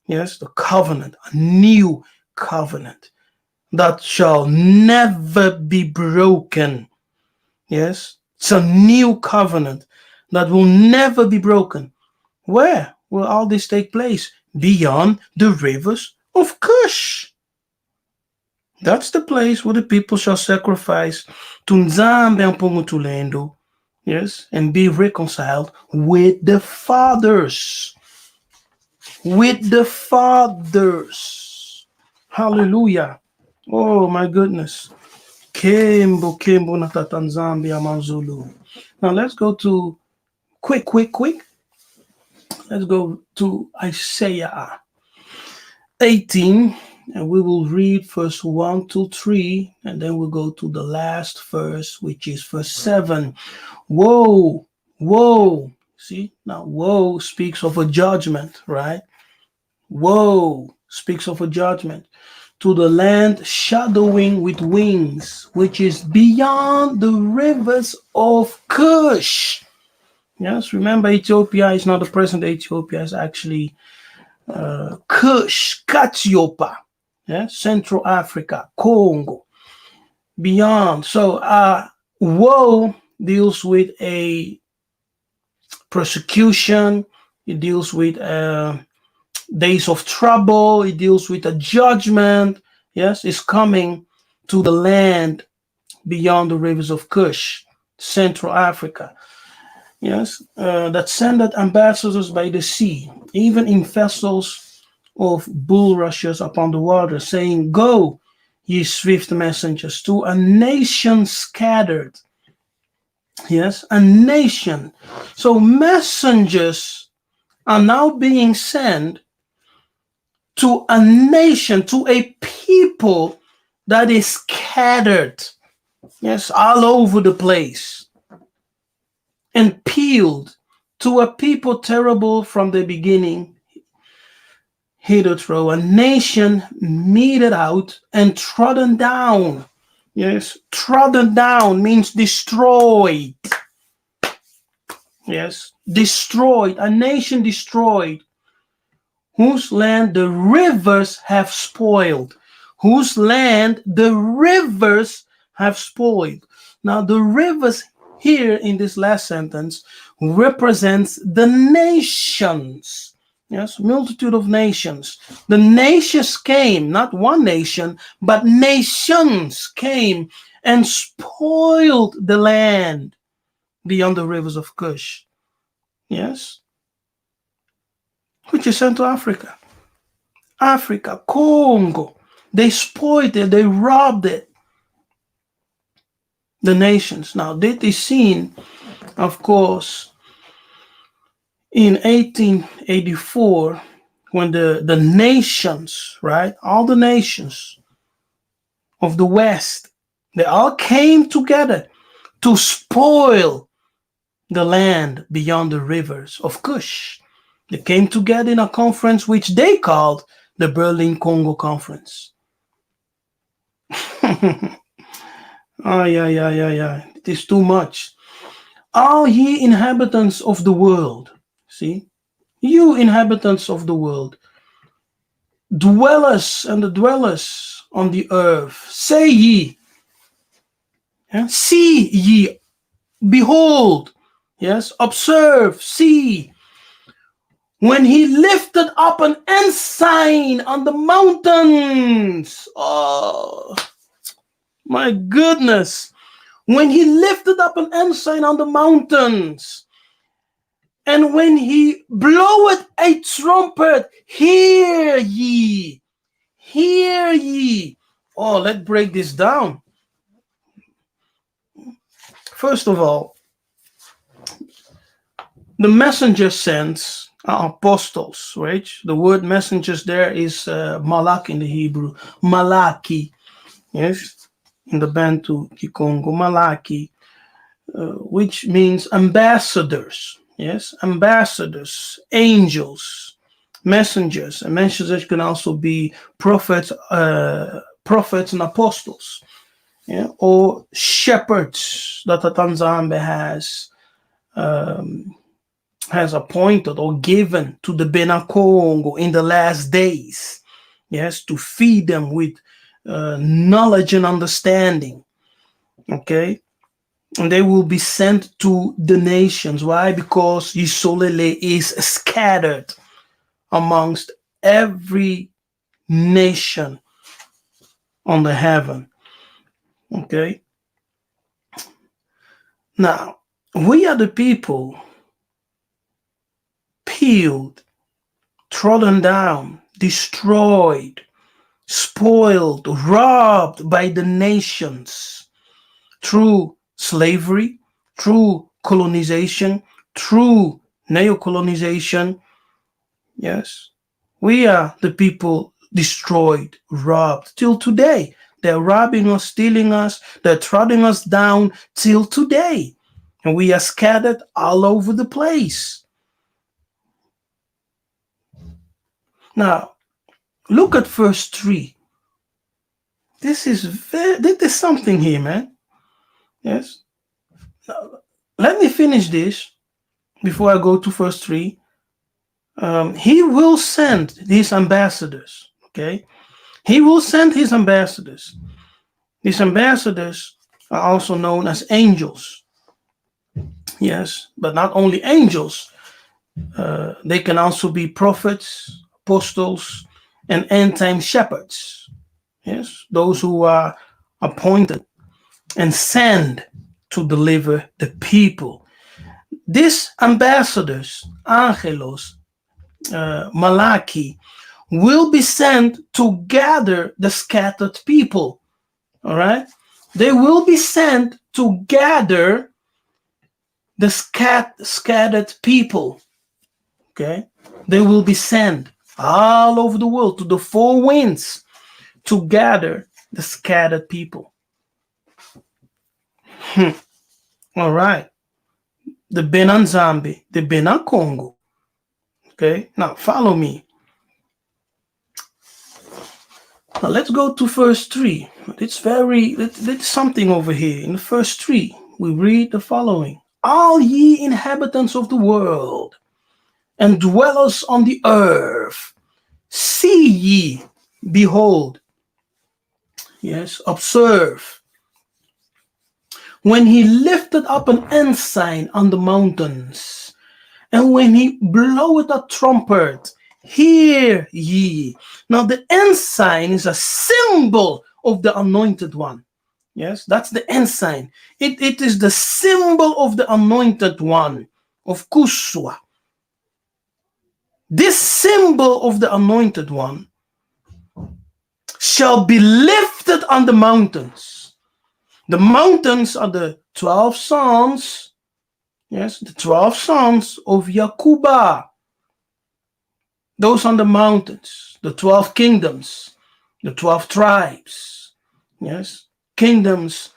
S2: Yes, the covenant, a new covenant that shall never be broken. Yes, it's a new covenant that will never be broken. Where will all this take place? Beyond the rivers of Cush. That's the place where the people shall sacrifice to Nzambe and Pungutulendo, yes, and be reconciled with the fathers. With the fathers. Hallelujah. Oh my goodness. Kembo natata Nzambe amanzulu. Now let's go to quick. Let's go to Isaiah 18. And we will read verse 1 to 3, and then we'll go to the last verse, which is verse 7. Woe, woe. See, now woe speaks of a judgment, right? Woe speaks of a judgment to the land shadowing with wings, which is beyond the rivers of Cush. Yes, remember Ethiopia is not the present Ethiopia, it's actually Kush, Katiopa. Yeah, Central Africa, Congo, beyond. So, woe deals with a persecution. It deals with days of trouble. It deals with a judgment. Yes, it's coming to the land beyond the rivers of Cush, Central Africa. Yes, that sendeth ambassadors by the sea, even in vessels of bulrushes upon the water, saying, Go, ye swift messengers, to a nation scattered. Yes, a nation. So messengers are now being sent to a nation, to a people that is scattered. Yes, all over the place. And peeled, to a people terrible from the beginning. Hitherto, a nation meted out and trodden down. Yes, trodden down means destroyed. Yes, destroyed, a nation destroyed, whose land the rivers have spoiled. Whose land the rivers have spoiled. Now, the rivers here in this last sentence represents the nations. Yes, multitude of nations. The nations came, not one nation, but nations came and spoiled the land beyond the rivers of Cush. Yes, which is Central Africa. Africa, Congo. They spoiled it, they robbed it. The nations. Now, this is seen, of course, in 1884, when the nations, right, all the nations of the West, they all came together to spoil the land beyond the rivers of Cush. They came together in a conference which they called the Berlin Congo Conference. Yeah. It is too much. All ye inhabitants of the world, see, you inhabitants of the world, dwellers and the dwellers on the earth, say ye, See ye, behold, yes, observe, see. When he lifted up an ensign on the mountains. Oh, my goodness. When he lifted up an ensign on the mountains, and when he bloweth a trumpet, hear ye, hear ye. Oh, let's break this down. First of all, the messenger sent are apostles, right? The word messengers there is malak in the Hebrew, malaki, yes, in the Bantu Kikongo, malaki, which means ambassadors, yes, ambassadors, angels, messengers, and messengers can also be prophets, prophets and apostles, yeah, or shepherds that the Tanzania has appointed or given to the Bena Congo in the last days, yes, to feed them with knowledge and understanding, okay? And they will be sent to the nations. Why? Because Yisolele is scattered amongst every nation on the heaven, okay? Now, we are the people peeled, trodden down, destroyed, spoiled, robbed by the nations through slavery, through colonization, through neo-colonization. Yes, we are the people destroyed, robbed till today. They're robbing us, stealing us, they're trodding us down till today. And we are scattered all over the place. Now, look at verse 3. This is something here, man. Yes. Now, let me finish this before I go to verse 3. He will send his ambassadors. Okay. He will send his ambassadors. These ambassadors are also known as angels. Yes, but not only angels. They can also be prophets, apostles, and end-time shepherds. Yes, those who are appointed and sent to deliver the people. These ambassadors, angelos, malaki, will be sent to gather the scattered people. All right? They will be sent to gather the scattered people. Okay? They will be sent all over the world to the four winds to gather the scattered people. All right. The Benin Zambi, the Benin Congo. Okay, now follow me. Now let's go to verse 3. It's something over here. In verse 3, we read the following. All ye inhabitants of the world and dwellers on the earth, see ye, behold, yes, observe. When he lifted up an ensign on the mountains, and when he bloweth a trumpet, hear ye. Now the ensign is a symbol of the anointed one. Yes, that's the ensign. It is the symbol of the anointed one, of Cush. This symbol of the anointed one shall be lifted on the mountains. The mountains are the 12 sons. Yes, the 12 sons of Yakuba. Those on the mountains, the 12 kingdoms, the 12 tribes. Yes, kingdoms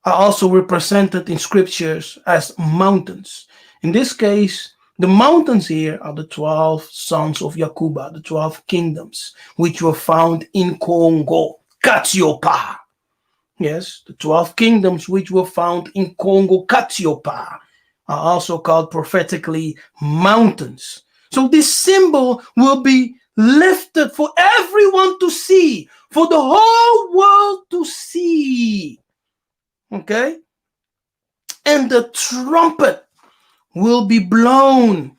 S2: are also represented in scriptures as mountains. In this case, the mountains here are the 12 sons of Yakuba, the 12 kingdoms, which were found in Congo, Katiopa. Yes, the 12 kingdoms which were found in Congo, Katiopa, are also called prophetically mountains. So this symbol will be lifted for everyone to see, for the whole world to see. Okay? And the trumpet will be blown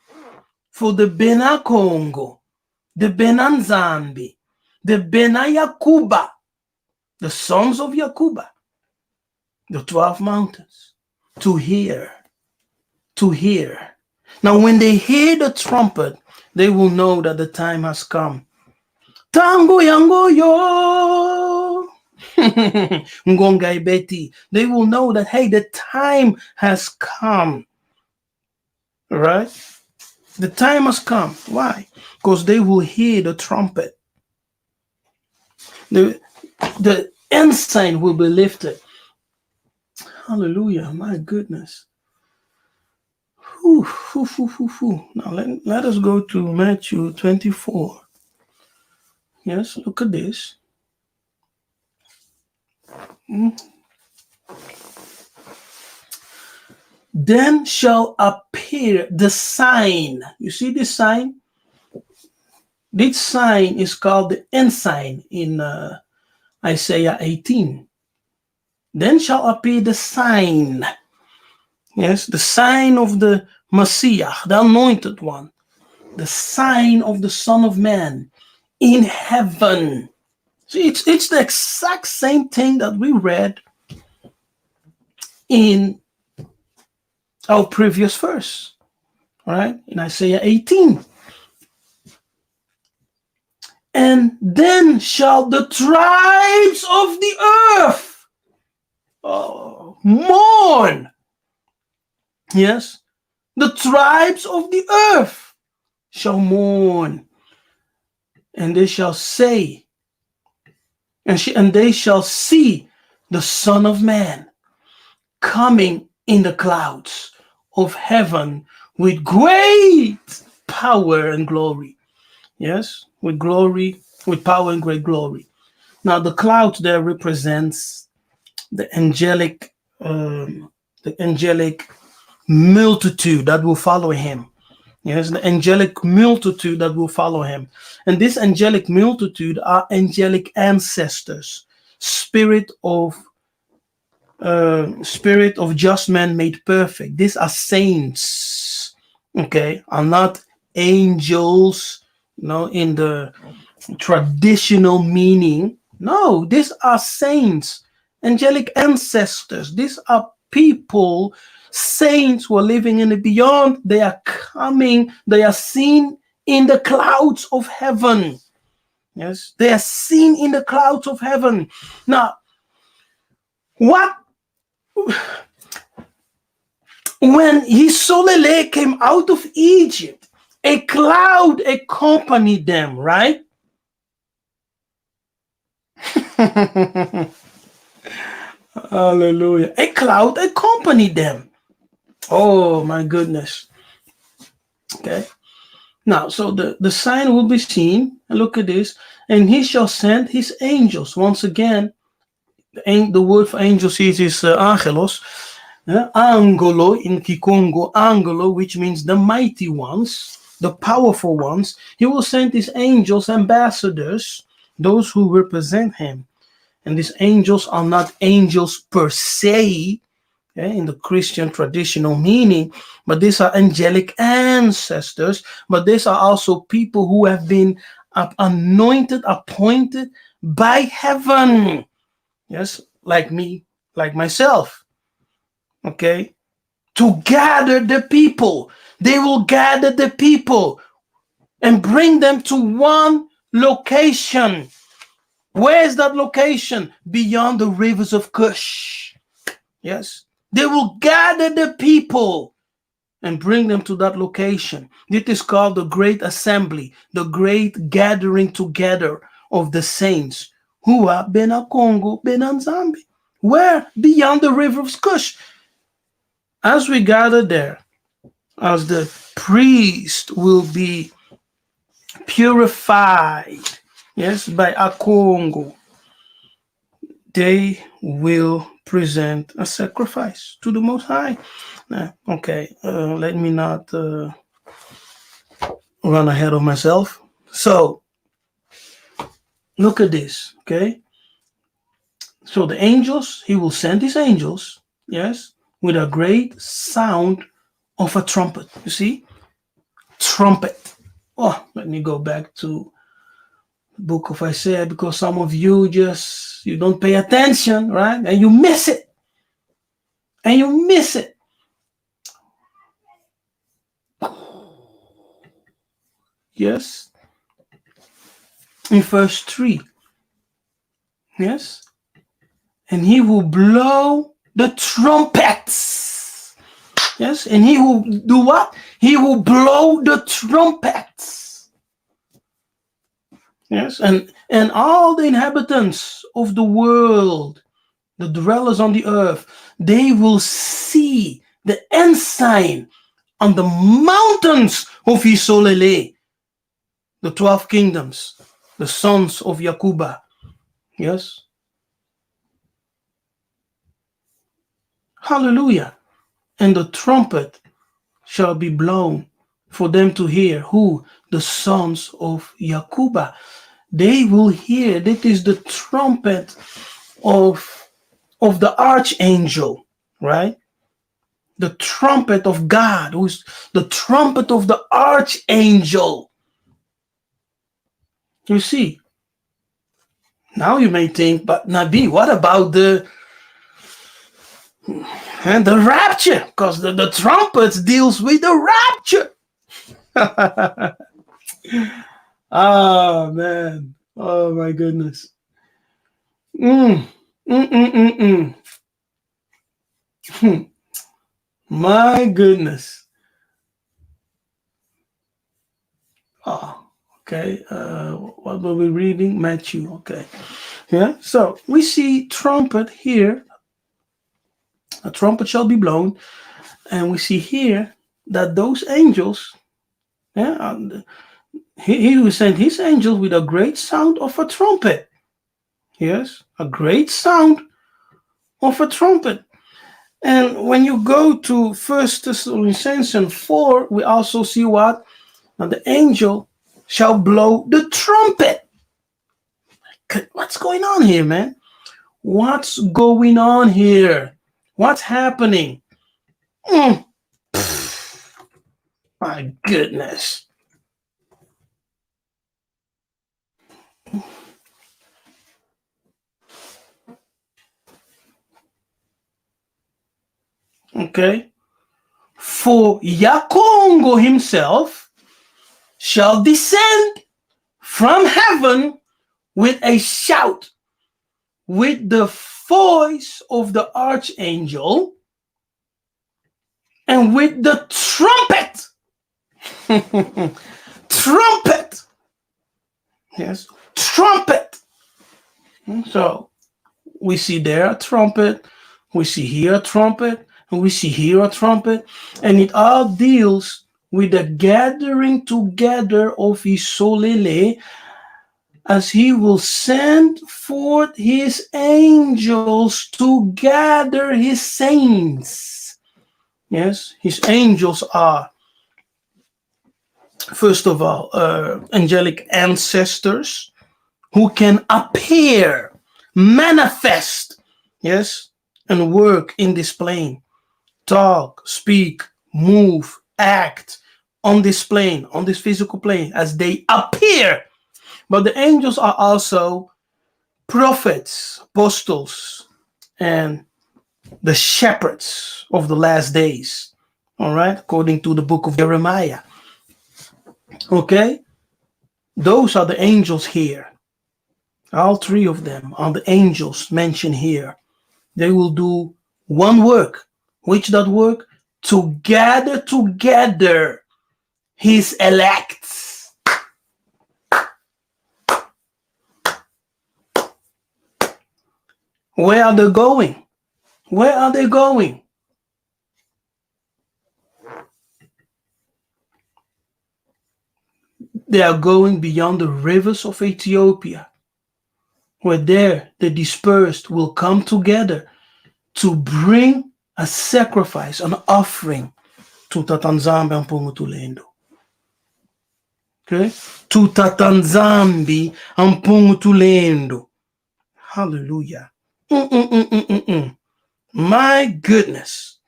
S2: for the Bena Congo, the Benanzambi, the Bena Yakuba, the sons of Yakuba, the 12 mountains, to hear. Now, when they hear the trumpet, they will know that the time has come. Tango yango yo. Ngongai beti. They will know that, hey, the time has come. Right? The time has come. Why? Because they will hear the trumpet. The ensign will be lifted. Hallelujah. My goodness. Now let us go to Matthew 24. Yes, look at this. Then shall appear the sign. You see this sign? This sign is called the ensign in Isaiah 18. Then shall appear the sign. Yes, the sign of the Messiah, the anointed one. The sign of the Son of Man in heaven. See, it's the exact same thing that we read in our previous verse, right? In Isaiah 18. And then shall the tribes of the earth mourn. Yes, the tribes of the earth shall mourn, and they shall say, and they shall see the Son of Man coming in the clouds of heaven with great power and glory. Yes, with glory, with power and great glory. Now the clouds there represents the angelic multitude that will follow him. Yes, the angelic multitude that will follow him. And this angelic multitude are angelic ancestors, spirit of just men made perfect. These are saints, okay, are not angels, in the traditional meaning. No, these are saints, angelic ancestors. These are people, saints who are living in the beyond. They are coming, they are seen in the clouds of heaven. Yes, they are seen in the clouds of heaven. Now, when Yiseka'yah came out of Egypt, a cloud accompanied them, right? Hallelujah. A cloud accompanied them. Oh my goodness. Okay. Now, so the sign will be seen. And look at this. And he shall send his angels. Once again, the word for angels is angelos. Angolo in Kikongo, angelo, which means the mighty ones, the powerful ones. He will send his angels, ambassadors, those who represent him. And these angels are not angels per se, in the Christian traditional meaning, but these are angelic ancestors, but these are also people who have been anointed, appointed by heaven. Yes, like me, like myself. Okay, to gather the people. They will gather the people and bring them to one location. Where is that location? Beyond the rivers of Cush. Yes, they will gather the people and bring them to that location. It is called the great assembly, the great gathering together of the saints who are Bena Congo, Bena Nzambi. Where? Beyond the river of Cush. As we gather there, as the priest will be purified, yes, by a Congo, they will present a sacrifice to the Most High. Okay, let me not run ahead of myself. So, look at this, okay? So the angels, he will send his angels, yes, with a great sound of a trumpet. You see? Trumpet. Oh, let me go back to the book of Isaiah, because some of you you don't pay attention, right? And you miss it. And you miss it. Yes. In verse 3. Yes. And he will blow the trumpets. Yes. And he will do what? He will blow the trumpets. Yes. And all the inhabitants of the world, the dwellers on the earth, they will see the ensign on the mountains of Yiseka'yah, the 12 kingdoms, the sons of Yakuba. Yes. Hallelujah. And the trumpet shall be blown for them to hear. Who? The sons of Yakuba. They will hear. That is the trumpet of the archangel, right? The trumpet of God, who's the trumpet of the archangel. You see? Now you may think, but Nabi, what about the rapture? Because the trumpet deals with the rapture. Ah, man. Oh, my goodness. My goodness. Oh, okay. What were we reading? Matthew. Okay. Yeah. So we see trumpet here. A trumpet shall be blown. And we see here that those angels, he will send his angels with a great sound of a trumpet. Yes, a great sound of a trumpet. And when you go to 1 Thessalonians 4, we also see what? Now the angel shall blow the trumpet. What's going on here, man? What's going on here? What's happening? My goodness. Okay. For Congo himself shall descend from heaven with a shout, with the voice of the archangel, and with the trumpet. Trumpet. Yes, trumpet. So we see there a trumpet, we see here a trumpet, and we see here a trumpet, and it all deals with the gathering together of Yiseka'yah, as he will send forth his angels to gather his saints. Yes, his angels are, first of all, angelic ancestors who can appear, manifest, yes, and work in this plane. Talk, speak, move, act on this plane, on this physical plane, as they appear. But the angels are also prophets, apostles, and the shepherds of the last days. All right, according to the book of Jeremiah. Okay, those are the angels here. All three of them are the angels mentioned here. They will do one work. Which that work? To gather together his elect. Where are they going? Where are they going? They are going beyond the rivers of Ethiopia, where there the dispersed will come together to bring a sacrifice, an offering to Tatanzambi Ampungutulendo. Okay? To Tatanzambi Ampungutulendo. Hallelujah. My goodness.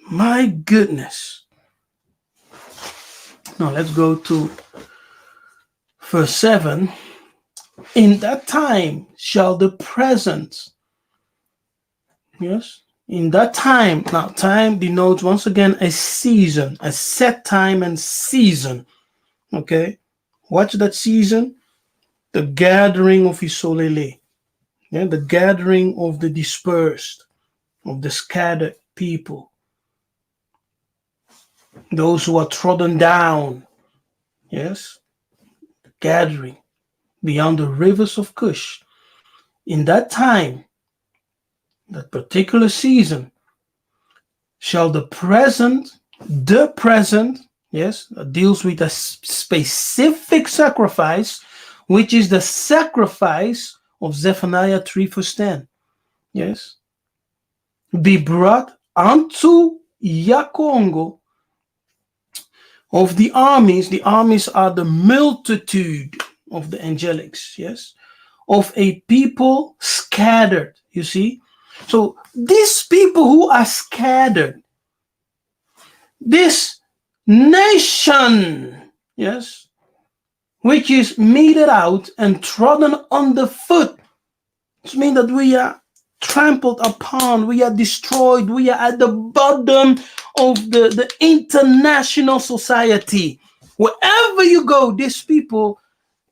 S2: My goodness. Now let's go to verse 7. In that time shall the presence. Yes. In that time. Now, time denotes once again a season, a set time and season. Okay. What's that season? The gathering of Isolele. Yeah, the gathering of the dispersed, of the scattered people. Those who are trodden down. Yes. Gathering beyond the rivers of Cush. In that time, that particular season, shall the present, yes, deals with a specific sacrifice, which is the sacrifice of Zephaniah 3 verse 10. Yes. Be brought unto Congo of the armies. The armies are the multitude of the angelics, yes, of a people scattered, you see. So these people who are scattered, this nation, yes, which is meted out and trodden underfoot, it means that we are trampled upon, we are destroyed, we are at the bottom of the international society. Wherever you go, these people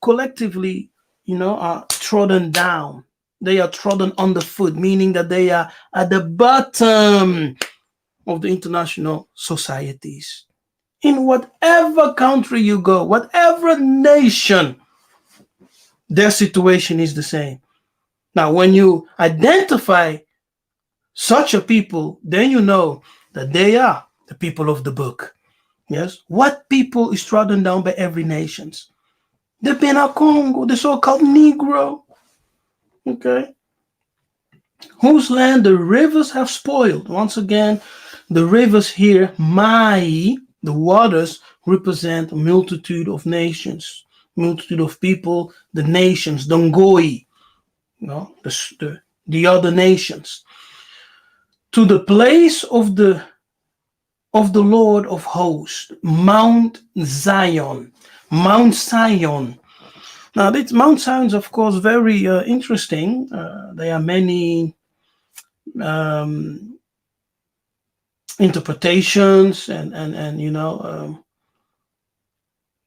S2: collectively, are trodden down. They are trodden underfoot, meaning that they are at the bottom of the international societies. In whatever country you go, whatever nation, their situation is the same. Now, when you identify such a people, then you know that they are the people of the book. Yes. What people is trodden down by every nation? The Bena Congo, the so-called Negro. Okay. Whose land the rivers have spoiled. Once again, the rivers here, Mai, the waters, represent a multitude of nations, multitude of people, the nations, Dongoi, the other nations. To the place of the Lord of hosts, Mount Zion. Mount Zion. Now, this Mount Zion is, of course, very interesting. There are many interpretations and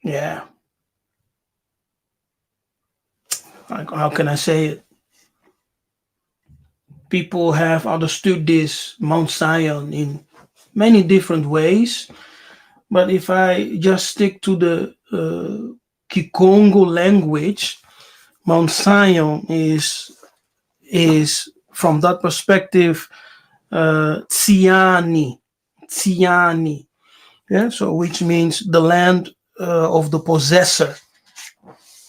S2: yeah. How can I say it? People have understood this Mount Zion in many different ways. But if I just stick to the Kikongo language, Mount Zion is from that perspective Tsiani, yeah, so which means the land of the possessor.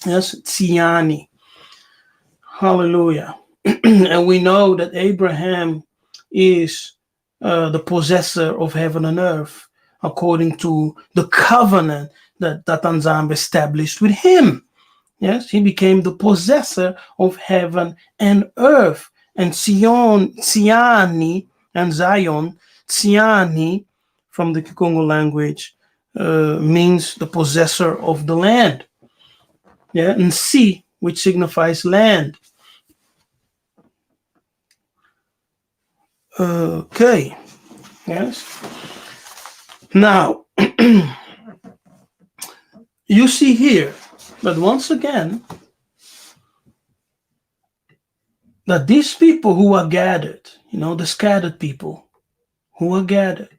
S2: Yes, Tsiani. Hallelujah. And we know that Abraham is the possessor of heaven and earth, according to the covenant that Tatanzam established with him. Yes, he became the possessor of heaven and earth. And Tsiani, and Zion, Tsiani, from the Kikongo language, means the possessor of the land. Yeah, and Si, which signifies land. Okay, yes. Now, you see here that once again, that these people who are gathered, the scattered people who are gathered,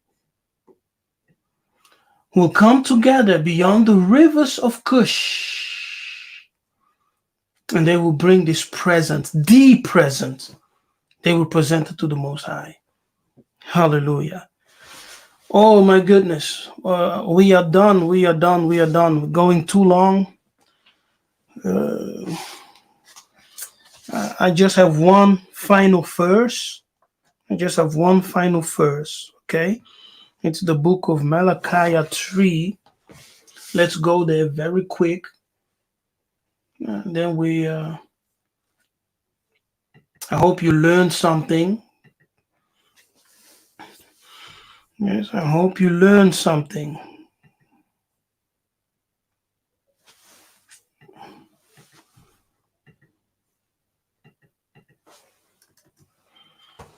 S2: will come together beyond the rivers of Cush, and they will bring this present, the present. They will present it to the Most High. Hallelujah. Oh my goodness. We are done. We're going too long. I just have one final verse. Okay? It's the book of Malachi 3. Let's go there very quick. Then we I hope you learned something. Yes, I hope you learned something.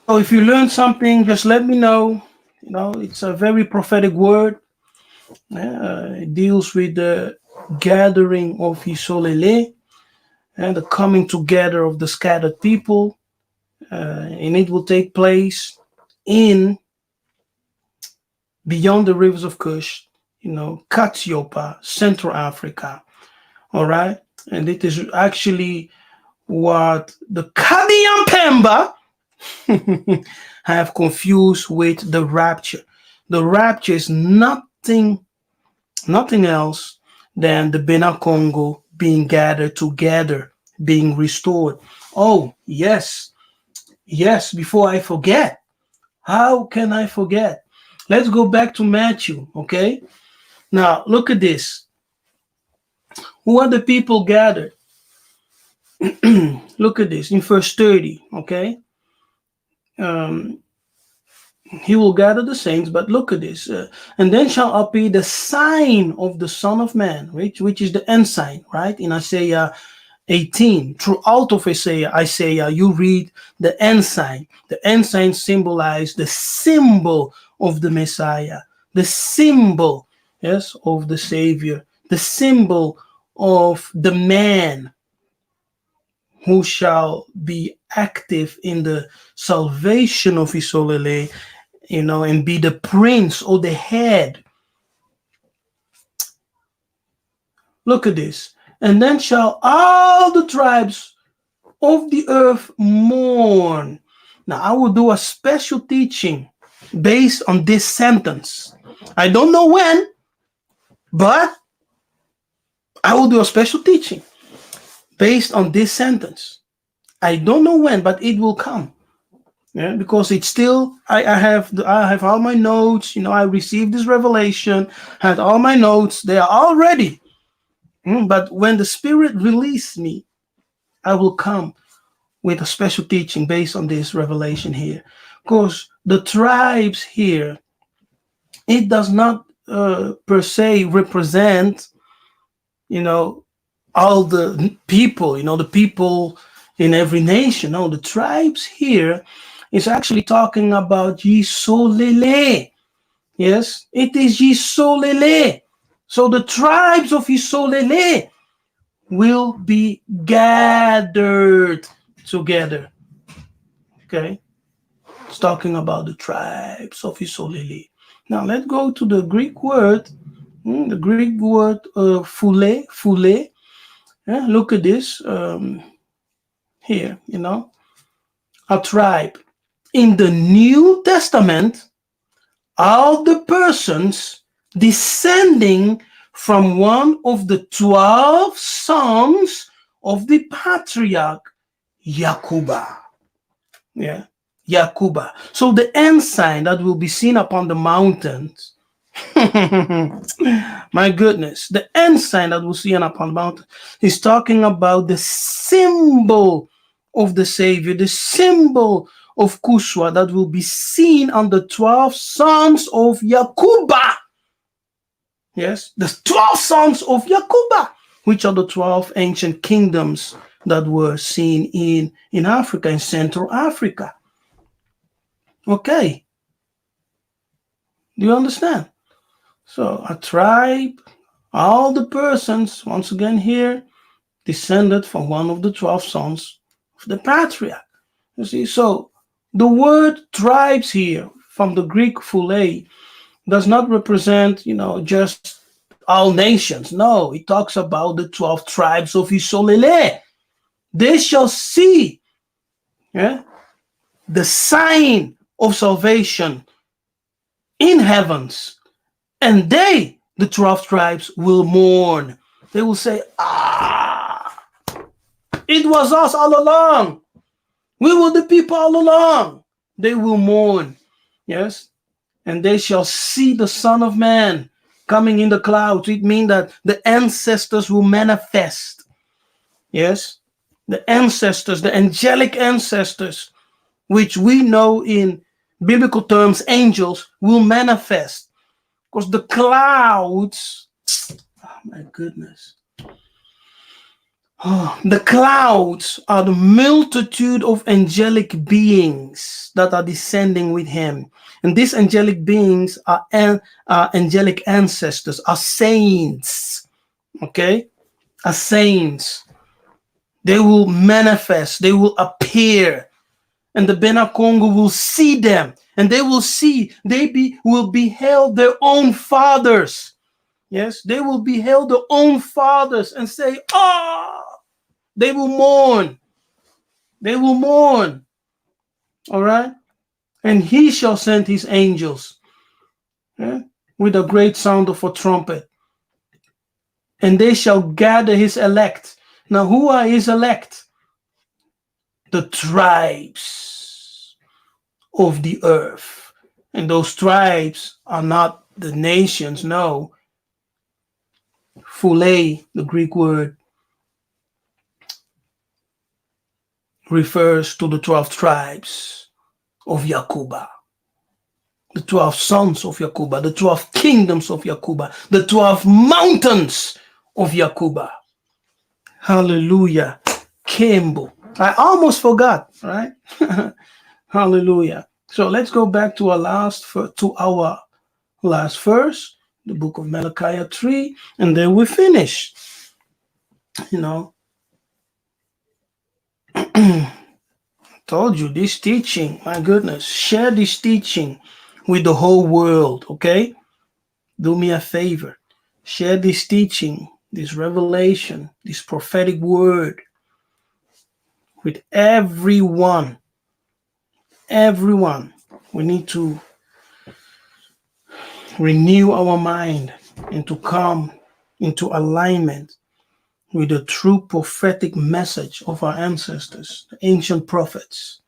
S2: So if you learned something, just let me know. It's a very prophetic word. It deals with the gathering of Isolele and the coming together of the scattered people. And it will take place in beyond the rivers of Kush, Katiopa, Central Africa. All right. And it is actually what the Kadian Pemba have confused with the rapture. The rapture is nothing else than the Bena Congo being gathered together, being restored. Oh, yes. Yes, before I forget. How can I forget? Let's go back to Matthew, okay? Now, look at this. Who are the people gathered? Look at this in verse 30, okay? He will gather the saints, but look at this. And then shall appear the sign of the Son of Man, which is the ensign, right? In Isaiah 18, throughout of Isaiah, you read the ensign. The ensign symbolize the symbol of the Messiah, the symbol, yes, of the Savior, the symbol of the man who shall be active in the salvation of Isolele, and be the prince or the head. Look at this. And then shall all the tribes of the earth mourn. Now, I will do a special teaching based on this sentence. I don't know when, but I will do a special teaching based on this sentence. I don't know when, but it will come. Yeah, because it's still I have all my notes. I received this revelation, had all my notes. They are all ready. But when the Spirit released me, I will come with a special teaching based on this revelation here. Because the tribes here, it does not per se represent, all the people, the people in every nation. No, the tribes here is actually talking about Yisolele. Yes, it is Yisolele. So the tribes of Yisolele will be gathered together. Okay, it's talking about the tribes of Yisolele. Now let's go to the Greek word. The Greek word phule. Yeah, look at this here. A tribe. In the New Testament, all the persons descending from one of the 12 sons of the patriarch Yakuba. Yeah, Yakuba. So the ensign that will be seen upon the mountains, my goodness, the ensign that we'll see upon the mountain is talking about the symbol of the Savior, the symbol of Kushwa that will be seen on the 12 sons of Yakuba. Yes, the 12 sons of Yakuba, which are the 12 ancient kingdoms that were seen in Africa, in Central Africa. Okay. Do you understand? So a tribe, all the persons, once again here, descended from one of the 12 sons of the patriarch. You see, so the word tribes here from the Greek phule does not represent, just all nations. No, it talks about the 12 tribes of Isolele. They shall see the sign of salvation in heavens, and they, the 12 tribes, will mourn. They will say, it was us all along. We were the people all along. They will mourn. Yes. And they shall see the Son of Man coming in the clouds. It means that the ancestors will manifest. Yes. the ancestors, the angelic ancestors, which we know in biblical terms, angels, will manifest. Because the clouds, oh my goodness. Oh, the clouds are the multitude of angelic beings that are descending with him. And these angelic beings are angelic ancestors, are saints. Okay? Are saints. They will manifest, they will appear. And the Bena Congo will see them. And they will see, will beheld their own fathers. Yes, they will beheld their own fathers and say, ah, they will mourn. They will mourn. All right? And he shall send his angels, with a great sound of a trumpet. And they shall gather his elect. Now, who are his elect? The tribes of the earth. And those tribes are not the nations, no. Phule, the Greek word, refers to the 12 tribes of Yakuba, the 12 sons of Yakuba, the 12 kingdoms of Yakuba, the 12 mountains of Yakuba. Hallelujah. Kembo. I almost forgot, right? Hallelujah. So let's go back to our last verse, the book of Malachi 3, and then we finish. Told you this teaching, my goodness, share this teaching with the whole world, okay? Do me a favor. Share this teaching, this revelation, this prophetic word with everyone. Everyone. We need to renew our mind and to come into alignment with the true prophetic message of our ancestors, the ancient prophets.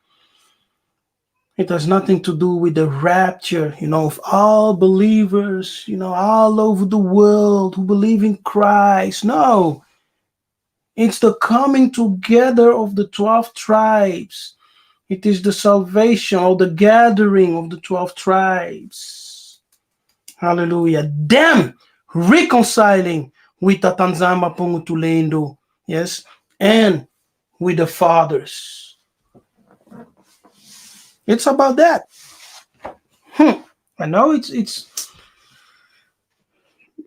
S2: It has nothing to do with the rapture, of all believers, all over the world who believe in Christ. No, it's the coming together of the 12 tribes. It is the salvation or the gathering of the 12 tribes. Hallelujah. Them reconciling with the Tanzama Pongutulendo, yes, and with the fathers. It's about that. I know it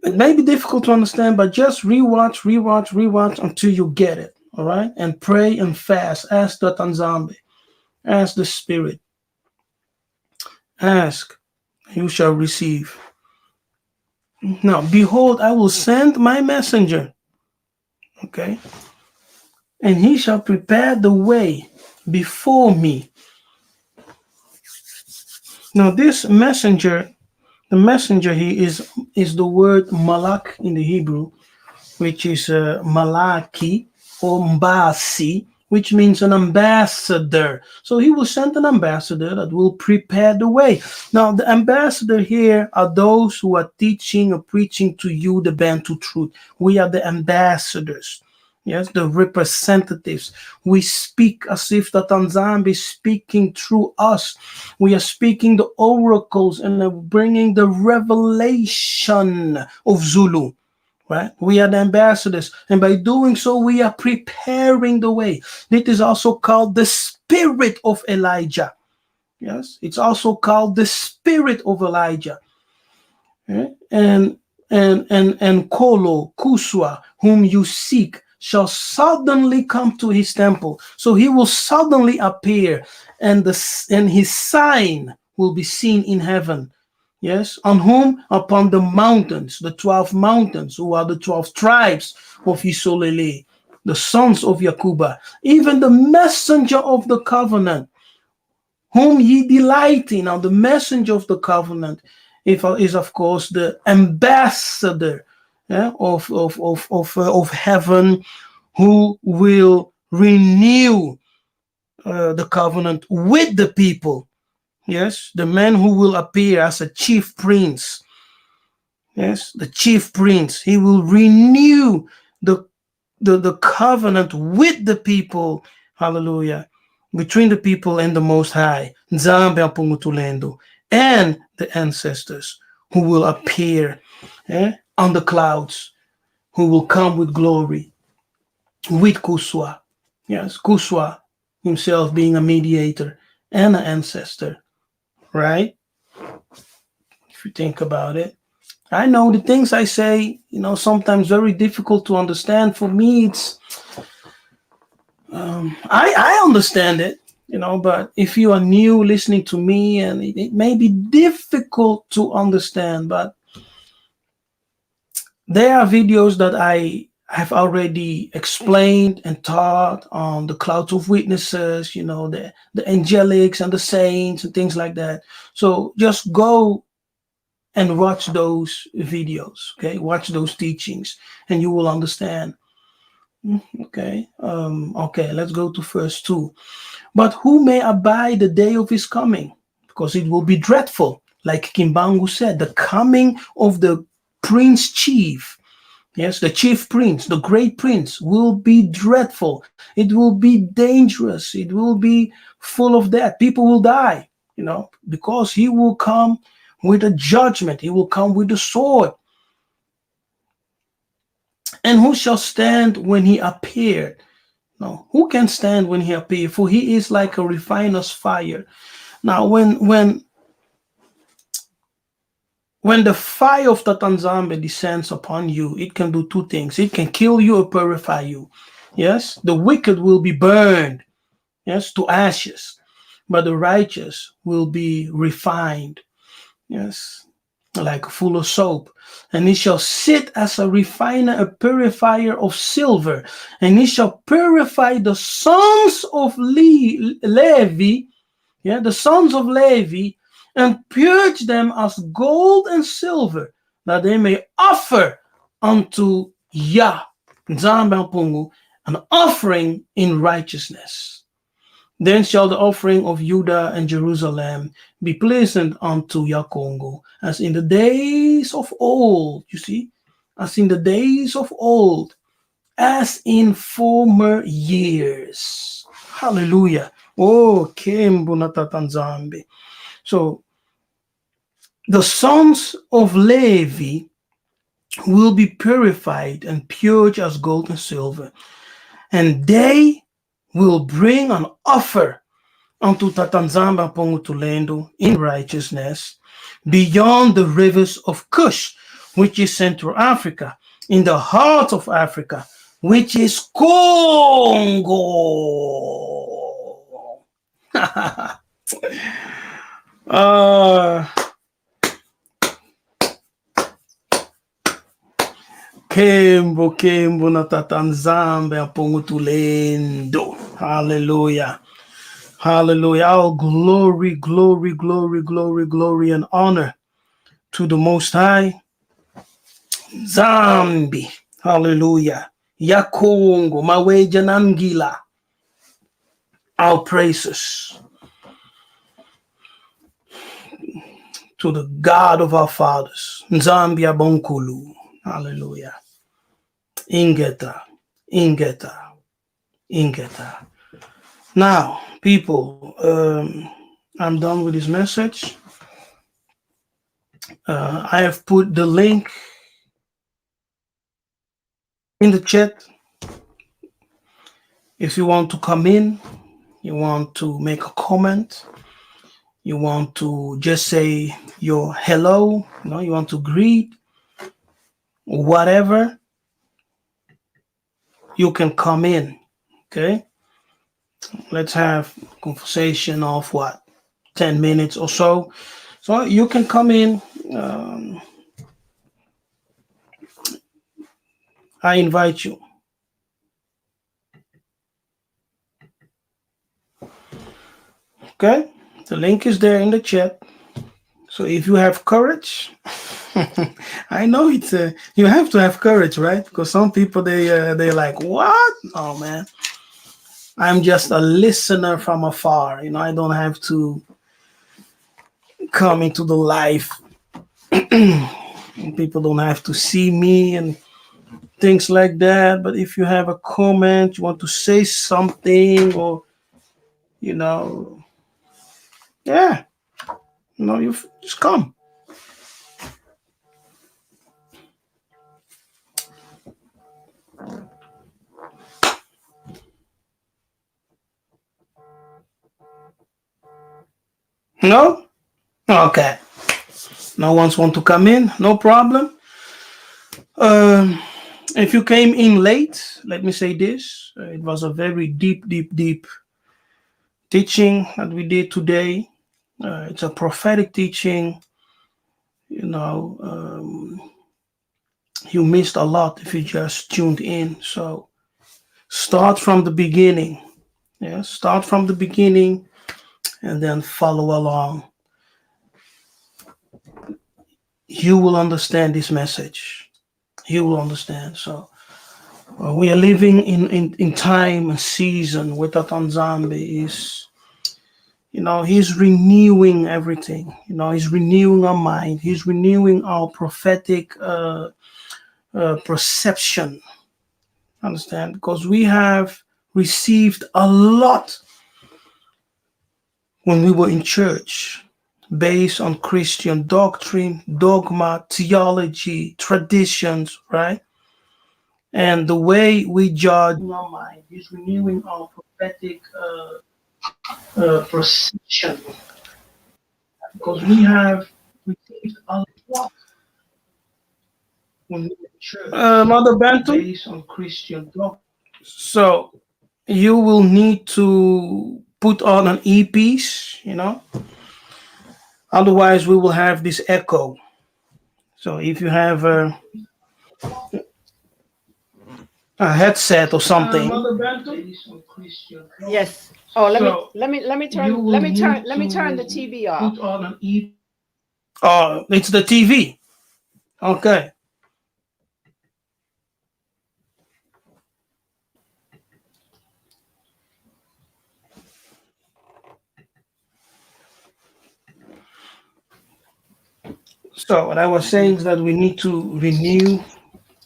S2: may be difficult to understand, but just rewatch until you get it, all right? And pray and fast. Ask the Tanzambe. Ask the Spirit. Ask, you shall receive. Now, behold, I will send my messenger, okay? And he shall prepare the way before me. Now, this messenger, the messenger here is the word malak in the Hebrew, which is malaki or mbasi, which means an ambassador. So he will send an ambassador that will prepare the way. Now, the ambassador here are those who are teaching or preaching to you the Bantu truth. We are the ambassadors. Yes, the representatives. We speak as if the Tanzambi is speaking through us. We are speaking the oracles and bringing the revelation of Zulu. Right? We are the ambassadors. And by doing so, we are preparing the way. It is also called the spirit of Elijah. Yes, it's also called the spirit of Elijah. Okay? And Kolo, Kuswa, whom you seek, shall suddenly come to his temple. So he will suddenly appear, and his sign will be seen in heaven. Yes, on whom? Upon the mountains, the 12 mountains, who are the 12 tribes of Isolele, the sons of Yakuba, even the messenger of the covenant, whom ye delight in. Now, the messenger of the covenant is of course the ambassador of heaven, who will renew the covenant with the people. Yes, the man who will appear as a chief prince. Yes, the chief prince. He will renew the the covenant with the people, hallelujah, between the people and the Most High, Nzambe apungutulendo, and the ancestors who will appear on the clouds, who will come with glory, with Kuswa. Yes, Kuswa himself being a mediator and an ancestor, right? If you think about it. I know the things I say, sometimes very difficult to understand. For me, it's I understand it, but if you are new listening to me, and it may be difficult to understand, but there are videos that I have already explained and taught on the clouds of witnesses, the angelics and the saints and things like that. So just go and watch those videos, okay? Watch those teachings, and you will understand. Okay. Okay, let's go to verse 2. But who may abide the day of his coming? Because it will be dreadful. Like Kimbangu said, the coming of the prince chief. Yes, the chief prince, the great prince will be dreadful. It will be dangerous. It will be full of death. People will die, because he will come with a judgment. He will come with a sword. And who shall stand when he appeared? No, who can stand when he appeared? For he is like a refiner's fire. Now, when the fire of the Tanzambe descends upon you, it can do two things. It can kill you or purify you. Yes, the wicked will be burned, yes, to ashes, but the righteous will be refined, yes, like full of soap. And he shall sit as a refiner, a purifier of silver, and he shall purify the sons of Levi, the sons of Levi, and purge them as gold and silver, that they may offer unto Yah, Nzambe an offering in righteousness. Then shall the offering of Judah and Jerusalem be pleasant unto Yah Congo, as in the days of old, you see, as in the days of old, as in former years. Hallelujah. Oh, Kembu Natatanzambe. So, the sons of Levi will be purified and purged as gold and silver, and they will bring an offer unto Tatanzamba Pongutulendo in righteousness beyond the rivers of Cush, which is Central Africa, in the heart of Africa, which is Congo. Kembo na Tatanzambe Pongutulendo. Hallelujah. Hallelujah. All glory, glory, glory, glory, glory, and honor to the Most High. Zambi. Hallelujah. Yakongo. Maweja Nangila. Our praises to the God of our fathers. Nzambia Bonkulu. Hallelujah. Ingeta. Ingeta. Ingeta. Now, people, I'm done with this message. I have put the link in the chat. If you want to come in, you want to make a comment, you want to just say your hello, you want to greet, whatever, you can come in, okay? Let's have a conversation of 10 minutes or so. So you can come in. I invite you. Okay, the link is there in the chat. So if you have courage, I know it's you have to have courage, right? Because some people they're like, what? Oh man, I'm just a listener from afar. I don't have to come into the life. People don't have to see me and things like that. But if you have a comment, you want to say something, or you know, yeah, you just come. No, okay. No one's want to come in. No problem. Um, if you came in late, let me say this: it was a very deep teaching that we did today. It's a prophetic teaching. You know, you missed a lot if you just tuned in. So start from the beginning. Yeah, start from the beginning and then follow along. You will understand this message. You will understand. So we are living in time and season with Tanzambi is, he's renewing everything. He's renewing our mind. He's renewing our prophetic perception. Understand? Because we have received a lot when we were in church based on Christian doctrine, dogma, theology, traditions, right? And the way we judge our mind is renewing our prophetic perception. Because we have received a lot when we were in church. Mother Bantu? Based on Christian doctrine. So you will need to put on an earpiece, otherwise we will have this echo. So if you have a headset or something.
S5: Yes. Oh, let me turn the TV off.
S2: Put on an Oh, it's the TV. Okay. So what I was saying is that we need to renew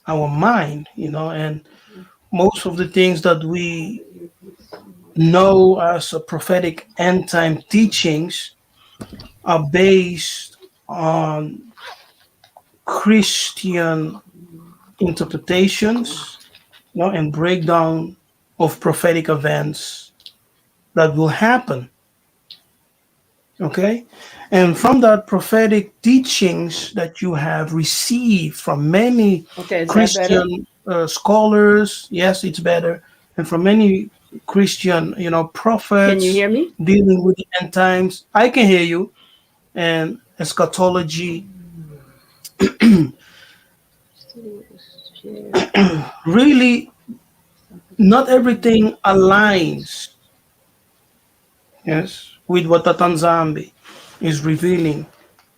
S2: our mind, and most of the things that we know as a prophetic end time teachings are based on Christian interpretations, and breakdown of prophetic events that will happen. Okay? And from that prophetic teachings that you have received from many Christian scholars, yes, it's better, and from many Christian, prophets.
S5: Can you hear me?
S2: Dealing with the end times. I can hear you. And eschatology. Really, not everything aligns, yes, with what the Tanzambi is revealing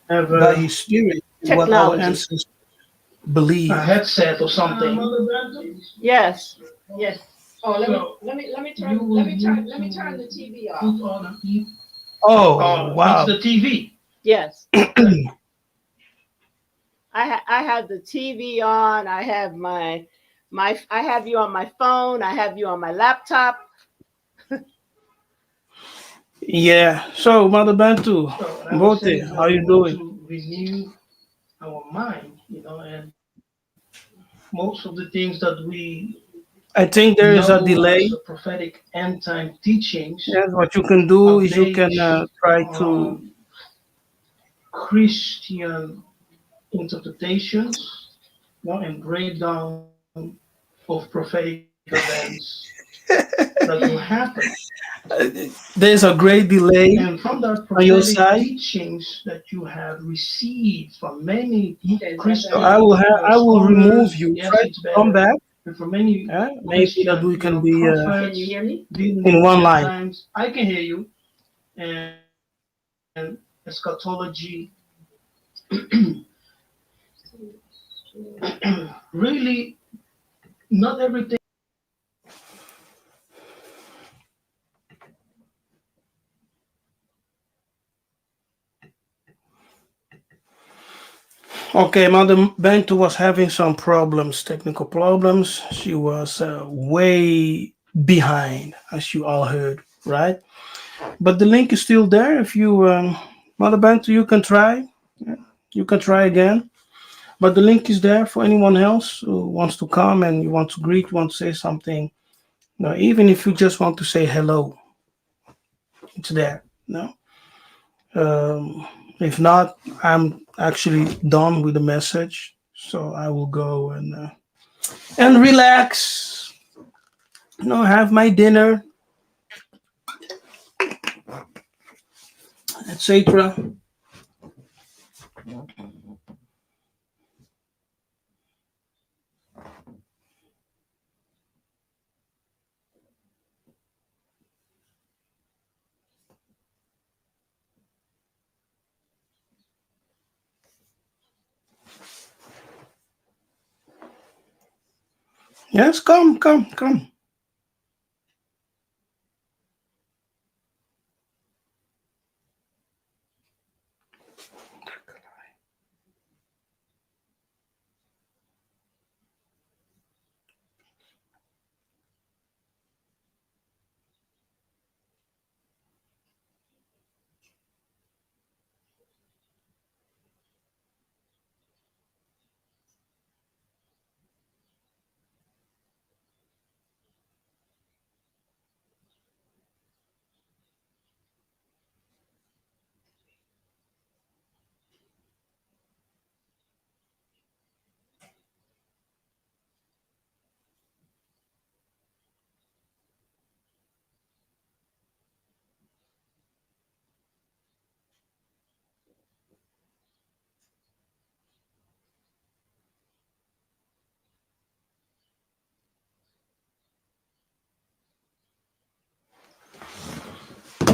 S2: by his spirit, what our ancestors believe. A headset or something.
S5: Yes. Yes. Oh, let me turn the TV off.
S2: Oh, wow.
S5: It's the TV. Yes. I have the TV on. I have I have you on my phone. I have you on my laptop.
S2: Yeah. So, Mother Bantu, Bote, how you doing? To renew our mind, and most of the things that I think there is a delay. Prophetic end time teachings. Yes, what you can do is you can try to Christian interpretations, and breakdown of prophetic events that will happen. There's a great delay and from that on your side. Teachings that you have received from many Christians. I will remove you. Yes, try to come back. And for many, maybe that we can be
S5: Can you hear me?
S2: In one line. I can hear you. And eschatology. Really, not everything. Okay, Madam Bento was having some problems, technical problems. She was way behind, as you all heard, right? But the link is still there. If you, Mother Bento, you can try. Yeah, you can try again. But the link is there for anyone else who wants to come and you want to greet, you want to say something. No, even if you just want to say hello, it's there. No. If not, I'm actually done with the message, so I will go and relax. Have my dinner, etc. Yes, come, come, come.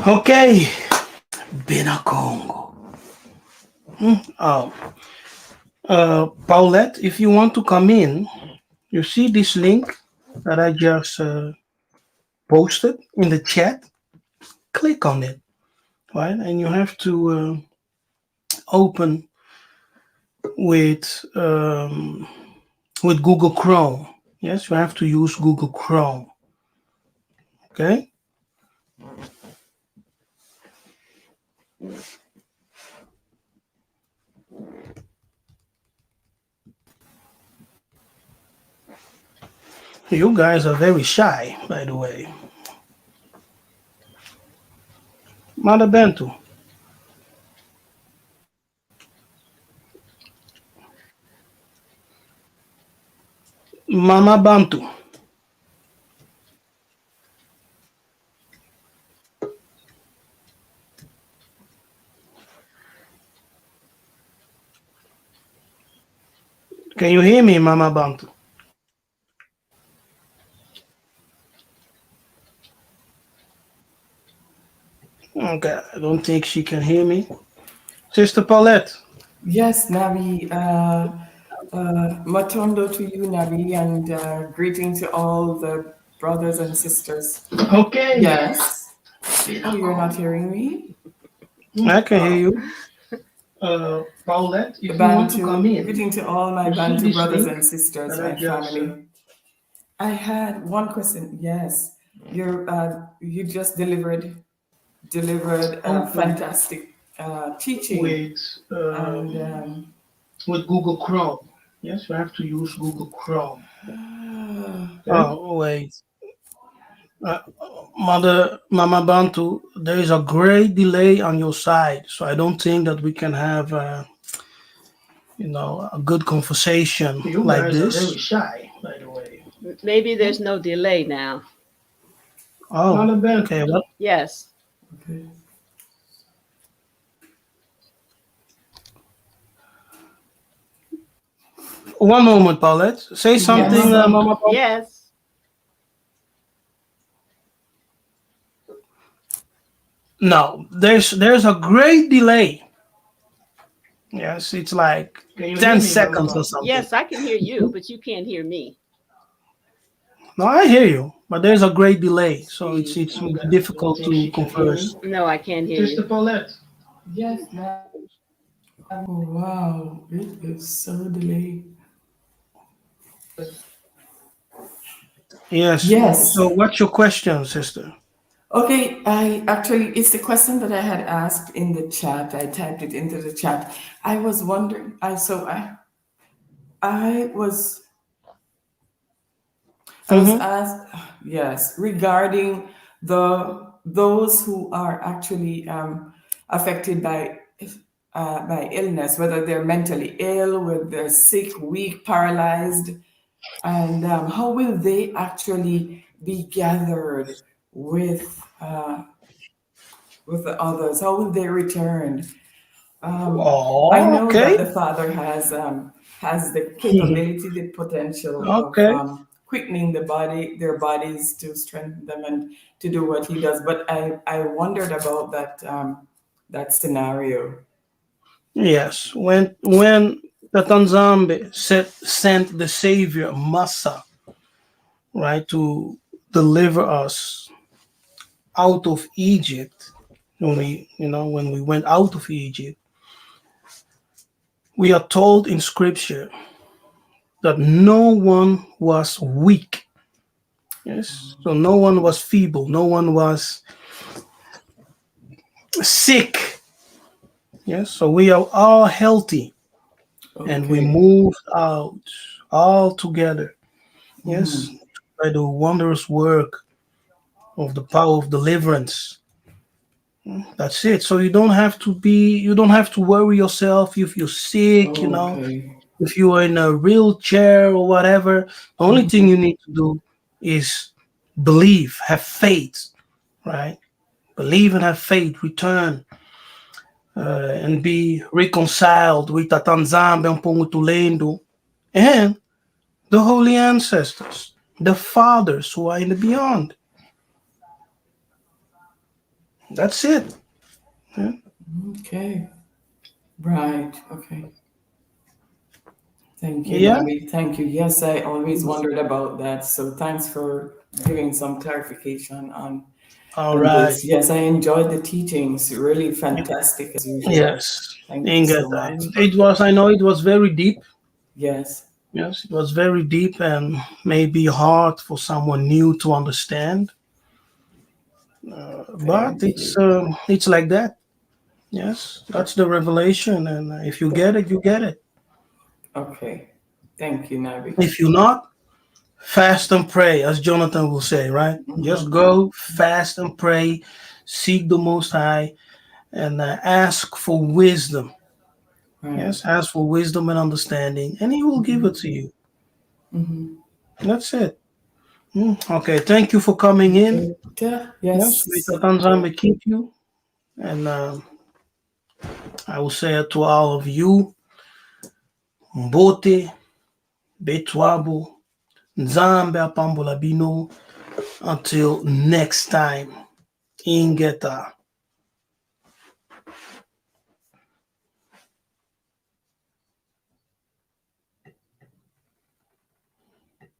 S2: Okay, been a Congo. Oh, Paulette, if you want to come in, you see this link that I just posted in the chat. Click on it, right? And you have to open with Google Chrome. Yes, you have to use Google Chrome. Okay. You guys are very shy, by the way. Mother Bento. Mama Bantu. Can you hear me, Mama Bantu? Okay, I don't think she can hear me. Sister Paulette.
S6: Yes, Nabi. Matondo to you, Nabi, and greeting to all the brothers and sisters.
S2: Okay.
S6: Yes. Oh, you're not hearing me?
S2: I can hear you. Paulette, if you want to come in.
S6: Greeting to all my Bantu brothers and sisters, my family. I had one question. Yes, you just delivered fantastic teaching
S2: with Google Chrome. Yes, you have to use Google Chrome. Oh wait, Mama Bantu, there is a great delay on your side, so I don't think that we can have a good conversation like this. Are very shy, by the way.
S5: Maybe there's no delay now.
S2: Oh, okay. What?
S5: Yes.
S6: Okay.
S2: One moment, Paulette. Say something,
S6: Yes.
S2: Mama.
S5: Yes.
S2: No, there's a great delay. Yes, it's like 10 seconds or something.
S5: Yes, I can hear you, but you can't hear me.
S2: No, I hear you, but there's a great delay, so it's difficult to converse.
S5: No, I can't hear
S2: Sister
S5: you.
S2: Paulette.
S6: Yes, Oh, wow, it is so delayed.
S2: Yes.
S6: Yes.
S2: So what's your question, sister?
S6: Okay, it's the question that I had asked in the chat. I typed it into the chat. I was wondering, I was
S2: Mm-hmm.
S6: asked, yes, regarding those who are actually affected by illness, whether they're mentally ill, whether they're sick, weak, paralyzed, and how will they actually be gathered with the others? How will they return? I
S2: Oh,
S6: know that
S2: okay.
S6: the Father has the capability, the potential of
S2: Okay.
S6: quickening their bodies to strengthen them and to do what He does. But I wondered about that scenario.
S2: Yes. When the Tanzambe sent the Savior Massa, right, to deliver us out of Egypt, when we went out of Egypt, we are told in Scripture that no one was weak. Yes. So no one was feeble. No one was sick. Yes. So we are all healthy, and we
S6: Okay.
S2: moved out all together. Yes.
S6: Mhm.
S2: By the wondrous work of the power of deliverance. That's it. So you don't have to worry yourself if you're sick,
S6: Okay.
S2: if you are in a wheelchair or whatever. The only thing
S6: Mhm.
S2: you need to do is believe, have faith, right? Believe and have faith, return, and be reconciled with Tatanzambe and Pongutulendo and the holy ancestors, the fathers who are in the beyond. That's it. Yeah.
S6: Okay. Right. Okay. Thank you,
S2: Yeah?
S6: Nabi. Thank you. Yes, I always wondered about that. So thanks for giving some clarification
S2: All
S6: on
S2: right.
S6: this. Yes, I enjoyed the teachings. Really fantastic as usual.
S2: Yes.
S6: Thank you so
S2: Ingeta.
S6: much.
S2: I know it was very deep.
S6: Yes.
S2: Yes, it was very deep and maybe hard for someone new to understand. But
S6: Thank you.
S2: it's like that. Yes, that's the revelation. And if you get it, you get it.
S6: Okay. Thank you, Nabi.
S2: If you're not, fast and pray, as Jonathan will say, right? Just
S6: Mhm.
S2: go fast and pray, seek the Most High, and ask for wisdom.
S6: Right.
S2: Yes, ask for wisdom and understanding, and He will give it to you.
S6: Mhm.
S2: That's it. Okay, thank you for coming in. Yes, may
S6: Yes.
S2: Tatanzam keep you. And I will say it to all of you, Mbote, Betwabo, Nzambe Apambola Bino. Until next time, Ingeta.